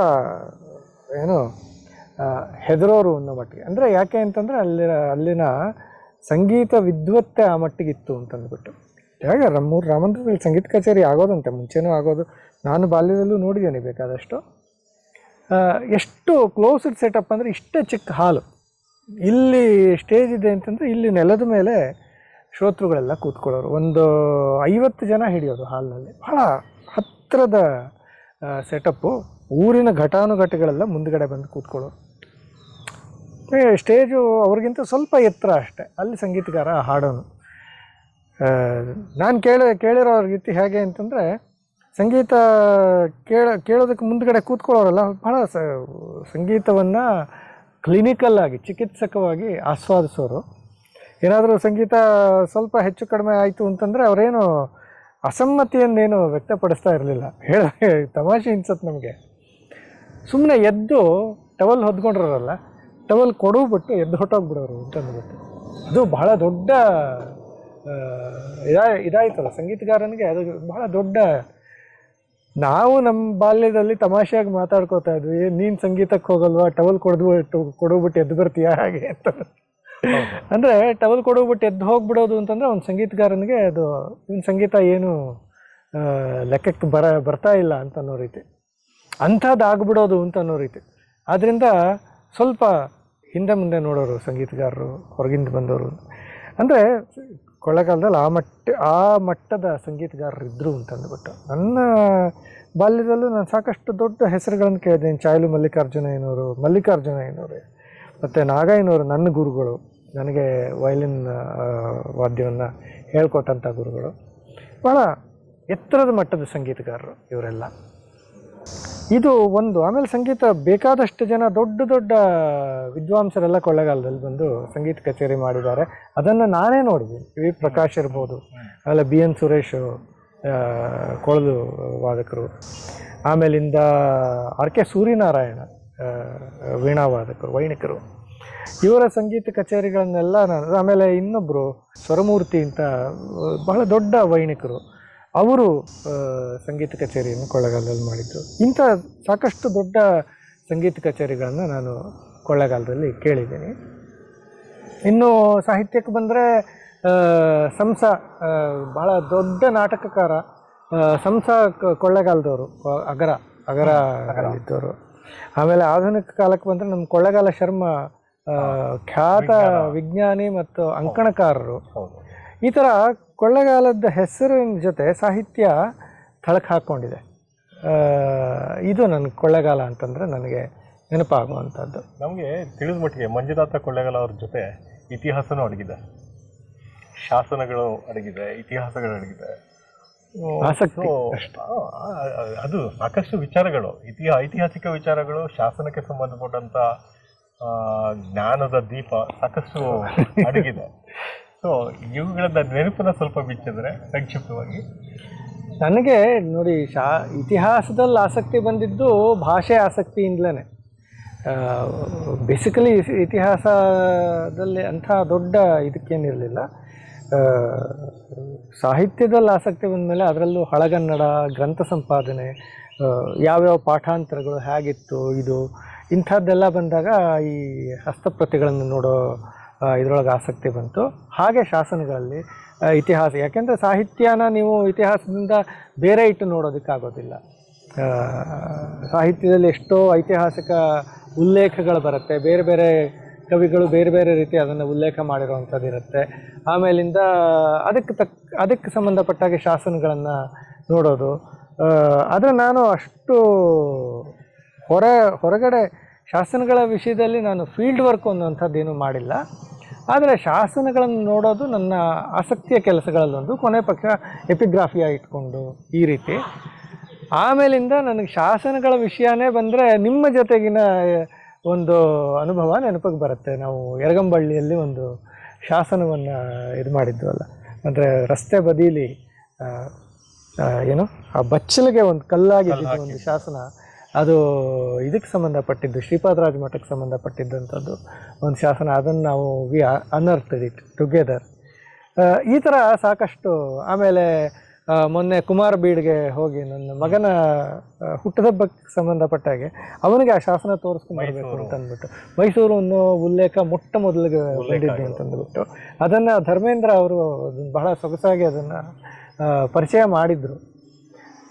ಹೆದರೋರು ಅನ್ನೋ ಮಟ್ಟಿಗೆ. ಅಂದರೆ ಯಾಕೆ ಅಂತಂದರೆ ಅಲ್ಲಿನ ಸಂಗೀತ ವಿದ್ವತ್ತೆ ಆ ಮಟ್ಟಿಗಿತ್ತು ಅಂತಂದ್ಬಿಟ್ಟು. ಹೇಗೆ ರಾಮಮಂದಿರದಲ್ಲಿ ಸಂಗೀತ ಕಚೇರಿ ಆಗೋದಂತೆ, ಮುಂಚೆನೂ ಆಗೋದು. ನಾನು ಬಾಲ್ಯದಲ್ಲೂ ನೋಡಿದ್ದೇನೆ ಬೇಕಾದಷ್ಟು. ಎಷ್ಟು ಕ್ಲೋಸ್ಡ್ ಸೆಟಪ್ ಅಂದರೆ, ಇಷ್ಟೇ ಚಿಕ್ಕ ಹಾಲು, ಇಲ್ಲಿ ಸ್ಟೇಜ್ ಇದೆ ಅಂತಂದರೆ ಇಲ್ಲಿ ನೆಲದ ಮೇಲೆ ಶ್ರೋತೃಗಳೆಲ್ಲ ಕೂತ್ಕೊಳ್ಳೋರು. ಒಂದು 50 ಜನ ಹಿಡಿಯೋದು ಹಾಲ್ನಲ್ಲಿ. ಭಾಳ ಹತ್ತಿರದ ಸೆಟಪ್ಪು. ಊರಿನ ಘಟಾನುಘಟಿಗಳೆಲ್ಲ ಮುಂದುಗಡೆ ಬಂದು ಕೂತ್ಕೊಳ್ಳೋರು. ಸ್ಟೇಜು ಅವ್ರಿಗಿಂತ ಸ್ವಲ್ಪ ಎತ್ತರ ಅಷ್ಟೆ. ಅಲ್ಲಿ ಸಂಗೀತಗಾರ ಹಾಡೋನು. ನಾನು ಕೇಳಿರೋ ರೀತಿ ಹೇಗೆ ಅಂತಂದರೆ, ಸಂಗೀತ ಕೇಳೋದಕ್ಕೆ ಮುಂದುಗಡೆ ಕೂತ್ಕೊಳ್ಳೋರಲ್ಲ ಭಾಳ ಸಂಗೀತವನ್ನು ಕ್ಲಿನಿಕಲ್ಲಾಗಿ, ಚಿಕಿತ್ಸಕವಾಗಿ ಆಸ್ವಾದಿಸೋರು. ಏನಾದರೂ ಸಂಗೀತ ಸ್ವಲ್ಪ ಹೆಚ್ಚು ಕಡಿಮೆ ಆಯಿತು ಅಂತಂದರೆ ಅವರೇನು ಅಸಮ್ಮತಿಯನ್ನೇನು ವ್ಯಕ್ತಪಡಿಸ್ತಾ ಇರಲಿಲ್ಲ. ತಮಾಷೆ ಅನ್ಸತ್ತೆ ನಮಗೆ. ಸುಮ್ಮನೆ ಎದ್ದು ಟವಲ್ ಹೊದ್ಕೊಂಡಿರೋರಲ್ಲ, ಟವಲ್ ಕೊಡೋಬಿಟ್ಟು ಎದ್ದು ಹೊಟ್ಟೋಗ್ಬಿಡೋರು ಅಂತಂದ್ಬಿಟ್ಟು. ಅದು ಬಹಳ ದೊಡ್ಡ ಇದಾಯ್ತಲ್ಲ ಸಂಗೀತಗಾರನಿಗೆ. ಅದು ಬಹಳ ದೊಡ್ಡ. ನಾವು ನಮ್ಮ ಬಾಲ್ಯದಲ್ಲಿ ತಮಾಷೆಯಾಗಿ ಮಾತಾಡ್ಕೋತಾ ಇದ್ವಿ, ನೀನು ಸಂಗೀತಕ್ಕೆ ಹೋಗಲ್ವಾ, ಟವಲ್ ಕೊಡೋಬಿಟ್ಟು ಎದ್ದು ಬರ್ತೀಯಾ ಹಾಗೆ ಅಂತ. ಅಂದರೆ ಟವಲ್ ಕೊಡೋಗ್ಬಿಟ್ಟು ಎದ್ದು ಹೋಗ್ಬಿಡೋದು ಅಂತಂದರೆ ಅವ್ನು ಸಂಗೀತಗಾರನಿಗೆ ಅದು ಇನ್ನು ಸಂಗೀತ ಏನು ಲೆಕ್ಕಕ್ಕೆ ಬರ್ತಾ ಇಲ್ಲ ಅಂತ ಅನ್ನೋ ರೀತಿ, ಅಂಥದ್ದು ಆಗ್ಬಿಡೋದು ಅಂತ ಅನ್ನೋ ರೀತಿ. ಆದ್ದರಿಂದ ಸ್ವಲ್ಪ ಹಿಂದೆ ಮುಂದೆ ನೋಡೋರು ಸಂಗೀತಗಾರರು, ಹೊರಗಿಂದ ಬಂದವರು. ಅಂದರೆ ಕೊಳ್ಳೇಗಾಲದಲ್ಲಿ ಆ ಮಟ್ಟದ ಸಂಗೀತಗಾರರು ಇದ್ದರು ಅಂತಂದ್ಬಿಟ್ಟು. ನನ್ನ ಬಾಲ್ಯದಲ್ಲೂ ನಾನು ಸಾಕಷ್ಟು ದೊಡ್ಡ ಹೆಸರುಗಳನ್ನು ಕೇಳಿದ್ದೀನಿ. ಚಾಯ್ಲು ಮಲ್ಲಿಕಾರ್ಜುನಯ್ಯನವರು ಮತ್ತು ನಾಗಯ್ಯನವರು ನನ್ನ ಗುರುಗಳು. ನನಗೆ ವಯಲಿನ್ ವಾದ್ಯವನ್ನು ಹೇಳ್ಕೊಟ್ಟಂಥ ಗುರುಗಳು. ಭಾಳ ಎತ್ತರದ ಮಟ್ಟದ ಸಂಗೀತಗಾರರು ಇವರೆಲ್ಲ. ಇದು ಒಂದು. ಆಮೇಲೆ ಸಂಗೀತ ಬೇಕಾದಷ್ಟು ಜನ ದೊಡ್ಡ ವಿದ್ವಾಂಸರೆಲ್ಲ ಕೊಳ್ಳೇಗಾಲದಲ್ಲಿ ಬಂದು ಸಂಗೀತ ಕಚೇರಿ ಮಾಡಿದ್ದಾರೆ. ಅದನ್ನು ನಾನೇ ನೋಡಿದ್ದೀನಿ. ವಿ ಪ್ರಕಾಶ್ ಇರ್ಬೋದು, ಆಮೇಲೆ BN ಸುರೇಶ್ ಕೊಳಲು ವಾದಕರು, ಆಮೇಲಿಂದ RK ಸೂರ್ಯನಾರಾಯಣ ವೀಣಾವಾದಕರು, ವೈಣಿಕರು. ಇವರ ಸಂಗೀತ ಕಚೇರಿಗಳನ್ನೆಲ್ಲ ನಾನು, ಆಮೇಲೆ ಇನ್ನೊಬ್ಬರು ಸ್ವರಮೂರ್ತಿ ಅಂತ ಬಹಳ ದೊಡ್ಡ ವೈಣಿಕರು, ಅವರು ಸಂಗೀತ ಕಚೇರಿಯನ್ನು ಕೊಳ್ಳೇಗಾಲದಲ್ಲಿ ಮಾಡಿದ್ದು. ಇಂಥ ಸಾಕಷ್ಟು ದೊಡ್ಡ ಸಂಗೀತ ಕಚೇರಿಗಳನ್ನು ನಾನು ಕೊಳ್ಳೇಗಾಲದಲ್ಲಿ ಕೇಳಿದ್ದೀನಿ. ಇನ್ನು ಸಾಹಿತ್ಯಕ್ಕೆ ಬಂದರೆ ಸಂಸ ಬಹಳ ದೊಡ್ಡ ನಾಟಕಕಾರ, ಸಂಸ ಕೊಳ್ಳೇಗಾಲದವರು, ಅಗರಲ್ಲಿದ್ದವರು. ಆಮೇಲೆ ಆಧುನಿಕ ಕಾಲಕ್ಕೆ ಬಂದರೆ ನಮ್ಮ ಕೊಳ್ಳೇಗಾಲ ಶರ್ಮ ಖ್ಯಾತ ವಿಜ್ಞಾನಿ ಮತ್ತು ಅಂಕಣಕಾರರು. ಈ ಥರ ಕೊಳ್ಳೇಗಾಲದ ಹೆಸರಿನ ಜೊತೆ ಸಾಹಿತ್ಯ ಥಳಕ್ಕೆ ಹಾಕ್ಕೊಂಡಿದೆ. ಇದು ನನ್ನ ಕೊಳ್ಳೇಗಾಲ ಅಂತಂದರೆ ನನಗೆ ನೆನಪಾಗುವಂಥದ್ದು. ನಮಗೆ ತಿಳಿದ ಮಟ್ಟಿಗೆ ಮಂಜುನಾಥ ಕೊಳ್ಳೇಗಾಲ ಅವ್ರ ಜೊತೆ ಇತಿಹಾಸನೂ ಅಡಗಿದೆ, ಶಾಸನಗಳು ಅಡಗಿದೆ, ಇತಿಹಾಸಗಳು ಅಡಗಿದೆ, ಆಸಕ್ತಿ. ಅದು ಸಾಕಷ್ಟು ವಿಚಾರಗಳು, ಐತಿಹಾಸಿಕ ವಿಚಾರಗಳು, ಶಾಸನಕ್ಕೆ ಸಂಬಂಧಪಟ್ಟಂಥ ಜ್ಞಾನದ ದೀಪ ಸಾಕಷ್ಟು ಅಡಗಿದೆ. ಸೊ ಇವುಗಳನ್ನ ನೆನಪನ್ನ ಸ್ವಲ್ಪ ಬಿಚ್ಚಿದ್ರೆ ಸಂಕ್ಷಿಪ್ತವಾಗಿ. ನನಗೆ ನೋಡಿ, ಇತಿಹಾಸದಲ್ಲಿ ಆಸಕ್ತಿ ಬಂದಿದ್ದು ಭಾಷೆ ಆಸಕ್ತಿಯಿಂದಲೇ. ಬೇಸಿಕಲಿ ಇತಿಹಾಸದಲ್ಲಿ ಅಂಥ ದೊಡ್ಡ ಇದಕ್ಕೇನಿರಲಿಲ್ಲ. ಸಾಹಿತ್ಯದಲ್ಲಿ ಆಸಕ್ತಿ ಬಂದಮೇಲೆ ಅದರಲ್ಲೂ ಹಳಗನ್ನಡ, ಗ್ರಂಥ ಸಂಪಾದನೆ, ಯಾವ್ಯಾವ ಪಾಠಾಂತರಗಳು ಹೇಗಿತ್ತು, ಇದು ಇಂಥದ್ದೆಲ್ಲ ಬಂದಾಗ ಈ ಹಸ್ತಪ್ರತಿಗಳನ್ನು ನೋಡೋ ಇದರೊಳಗೆ ಆಸಕ್ತಿ ಬಂತು. ಹಾಗೆ ಶಾಸನಗಳಲ್ಲಿ ಇತಿಹಾಸ. ಯಾಕೆಂದರೆ ಸಾಹಿತ್ಯನ ನೀವು ಇತಿಹಾಸದಿಂದ ಬೇರೆ ಇಟ್ಟು ನೋಡೋದಕ್ಕಾಗೋದಿಲ್ಲ. ಸಾಹಿತ್ಯದಲ್ಲಿ ಎಷ್ಟೋ ಐತಿಹಾಸಿಕ ಉಲ್ಲೇಖಗಳು ಬರುತ್ತೆ, ಬೇರೆ ಬೇರೆ ಕವಿಗಳು ಬೇರೆ ಬೇರೆ ರೀತಿ ಅದನ್ನು ಉಲ್ಲೇಖ ಮಾಡಿರುವಂಥದ್ದು ಇರುತ್ತೆ. ಆಮೇಲಿಂದ ಅದಕ್ಕೆ ಸಂಬಂಧಪಟ್ಟಾಗೆ ಶಾಸನಗಳನ್ನು ನೋಡೋದು. ಆದರೆ ನಾನು ಅಷ್ಟು ಹೊರಗಡೆ ಶಾಸನಗಳ ವಿಷಯದಲ್ಲಿ ನಾನು ಫೀಲ್ಡ್ ವರ್ಕ್ ಅನ್ನುವಂಥದ್ದೇನು ಮಾಡಿಲ್ಲ. ಆದರೆ ಶಾಸನಗಳನ್ನು ನೋಡೋದು ನನ್ನ ಆಸಕ್ತಿಯ ಕೆಲಸಗಳಲ್ಲೊಂದು, ಕೊನೆ ಪಕ್ಷ ಎಪಿಗ್ರಾಫಿಯ ಇಟ್ಕೊಂಡು ಈ ರೀತಿ. ಆಮೇಲಿಂದ ನನಗೆ ಶಾಸನಗಳ ವಿಷಯನೇ ಬಂದರೆ ನಿಮ್ಮ ಜೊತೆಗಿನ ಒಂದು ಅನುಭವ ನೆನಪಿಗೆ ಬರುತ್ತೆ. ನಾವು ಯರಗಂಬಳ್ಳಿಯಲ್ಲಿ ಒಂದು ಶಾಸನವನ್ನು ಇದು ಮಾಡಿದ್ವಲ್ಲ, ಅಂದರೆ ರಸ್ತೆ ಬದೀಲಿ ಏನು ಆ ಬಚ್ಚಲಿಗೆ ಒಂದು ಕಲ್ಲಾಗಿದ್ದು ಒಂದು ಶಾಸನ, ಅದು ಇದಕ್ಕೆ ಸಂಬಂಧಪಟ್ಟಿದ್ದು, ಶ್ರೀಪಾದರಾಜ ಮಠಕ್ಕೆ ಸಂಬಂಧಪಟ್ಟಿದ್ದಂಥದ್ದು ಒಂದು ಶಾಸನ. ಅದನ್ನು ನಾವು ವಿ ಅನರ್ಥಡ್ ಇಟ್ ಟುಗೆದರ್. ಈ ಥರ ಸಾಕಷ್ಟು. ಆಮೇಲೆ ಮೊನ್ನೆ ಕುಮಾರ ಬೀಡ್ಗೆ ಹೋಗಿ ನನ್ನ ಮಗನ ಹುಟ್ಟುಹಬ್ಬಕ್ಕೆ ಸಂಬಂಧಪಟ್ಟಾಗೆ ಅವನಿಗೆ ಆ ಶಾಸನ ತೋರಿಸ್ಕೊಂಡು ಬರಬೇಕು ಅಂತಂದ್ಬಿಟ್ಟು, ಮೈಸೂರು ಅನ್ನೋ ಉಲ್ಲೇಖ ಮೊಟ್ಟ ಮೊದಲಿಗೆ ಬಂದಿದ್ದು ಅಂತಂದ್ಬಿಟ್ಟು ಅದನ್ನು ಧರ್ಮೇಂದ್ರ ಅವರು ಬಹಳ ಸೊಗಸಾಗಿ ಅದನ್ನು ಪರಿಚಯ ಮಾಡಿದರು.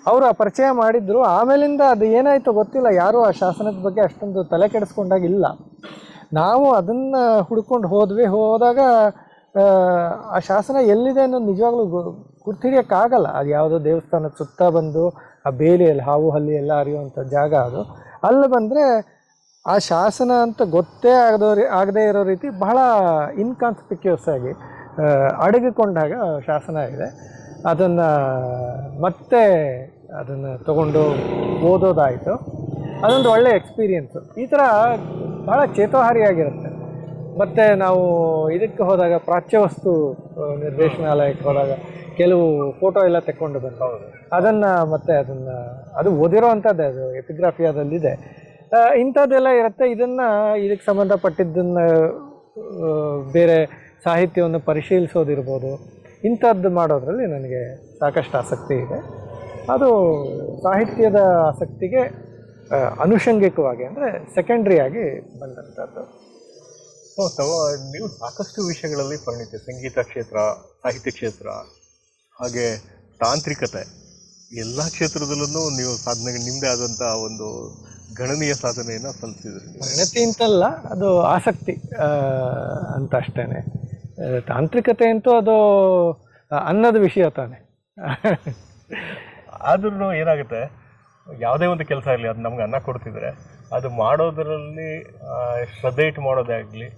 ಅವರು ಆ ಪರಿಚಯ ಮಾಡಿದ್ರು. ಆಮೇಲಿಂದ ಅದು ಏನಾಯಿತು ಗೊತ್ತಿಲ್ಲ, ಯಾರೂ ಆ ಶಾಸನದ ಬಗ್ಗೆ ಅಷ್ಟೊಂದು ತಲೆ ಕೆಡಿಸ್ಕೊಂಡಾಗಿಲ್ಲ. ನಾವು ಅದನ್ನು ಹುಡ್ಕೊಂಡು ಹೋದಾಗ ಆ ಶಾಸನ ಎಲ್ಲಿದೆ ಅನ್ನೋದು ನಿಜವಾಗ್ಲೂ ಗುರ್ತಿಡಿಯೋಕ್ಕಾಗಲ್ಲ. ಅದು ಯಾವುದೋ ದೇವಸ್ಥಾನದ ಸುತ್ತ ಬಂದು ಆ ಬೇಲಿಯಲ್ಲಿ ಹಾವು ಹಲ್ಲಿ ಎಲ್ಲ ಹರಿಯುವಂಥ ಜಾಗ ಅದು. ಅಲ್ಲಿ ಬಂದರೆ ಆ ಶಾಸನ ಅಂತ ಗೊತ್ತೇ ಆಗದೇ ಇರೋ ರೀತಿ ಬಹಳ ಇನ್ಕಾನ್ಸ್ಪಿಕ್ಯೂಸ್ ಆಗಿ ಅಡಗಿಕೊಂಡಾಗ ಶಾಸನ ಇದೆ. ಅದನ್ನು ಮತ್ತೆ ಅದನ್ನು ತಗೊಂಡು ಓದೋದಾಯಿತು. ಅದೊಂದು ಒಳ್ಳೆಯ ಎಕ್ಸ್ಪೀರಿಯೆನ್ಸು. ಈ ಥರ ಭಾಳ ಚೇತೋಹಾರಿಯಾಗಿರುತ್ತೆ. ಮತ್ತು ನಾವು ಇದಕ್ಕೆ ಹೋದಾಗ ಪ್ರಾಚ್ಯವಸ್ತು ನಿರ್ದೇಶನಾಲಯಕ್ಕೆ ಹೋದಾಗ ಕೆಲವು ಫೋಟೋ ಎಲ್ಲ ತೆಕ್ಕೊಂಡು ಬಂದು ಅದನ್ನು ಅದು ಓದಿರೋ ಅಂಥದ್ದೇ, ಅದು ಎಪಿಗ್ರಾಫಿಯಾದಲ್ಲಿದೆ. ಇಂಥದ್ದೆಲ್ಲ ಇರುತ್ತೆ. ಇದಕ್ಕೆ ಸಂಬಂಧಪಟ್ಟಿದ್ದನ್ನು ಬೇರೆ ಸಾಹಿತ್ಯವನ್ನು ಪರಿಶೀಲಿಸೋದಿರ್ಬೋದು, ಇಂಥದ್ದು ಮಾಡೋದ್ರಲ್ಲಿ ನನಗೆ ಸಾಕಷ್ಟು ಆಸಕ್ತಿ ಇದೆ. ಅದು ಸಾಹಿತ್ಯದ ಆಸಕ್ತಿಗೆ ಅನುಷಂಗಿಕವಾಗಿ, ಅಂದರೆ ಸೆಕೆಂಡ್ರಿ ಆಗಿ ಬಂದಂಥದ್ದು. ನೀವು ಸಾಕಷ್ಟು ವಿಷಯಗಳಲ್ಲಿ ಪರಿಣಿತಿ, ಸಂಗೀತ ಕ್ಷೇತ್ರ, ಸಾಹಿತ್ಯ ಕ್ಷೇತ್ರ, ಹಾಗೆ ತಾಂತ್ರಿಕತೆ, ಎಲ್ಲ ಕ್ಷೇತ್ರದಲ್ಲೂ ನೀವು ಸಾಧನೆಗೆ ನಿಮ್ಮದೇ ಆದಂಥ ಒಂದು ಗಣನೀಯ ಸಾಧನೆಯನ್ನು ಸಲ್ಲಿಸಿದ್ರಿ. ಪರಿಣತಿ ಅಂತಲ್ಲ, ಅದು ಆಸಕ್ತಿ ಅಂತ ಅಷ್ಟೇ. ತಾಂತ್ರಿಕತೆ ಅಂತೂ ಅದು ಅನ್ನದ ವಿಷಯ ತಾನೆ. ಆದ್ರೂ ಏನಾಗುತ್ತೆ, ಯಾವುದೇ ಒಂದು ಕೆಲಸ ಇರಲಿ, ಅದು ನಮ್ಗೆ ಅನ್ನ ಕೊಡ್ತಿದ್ರೆ ಅದು ಮಾಡೋದರಲ್ಲಿ ಶ್ರದ್ಧೆ ಇಟ್ಟು ಮಾಡೋದೇ ಆಗಲಿ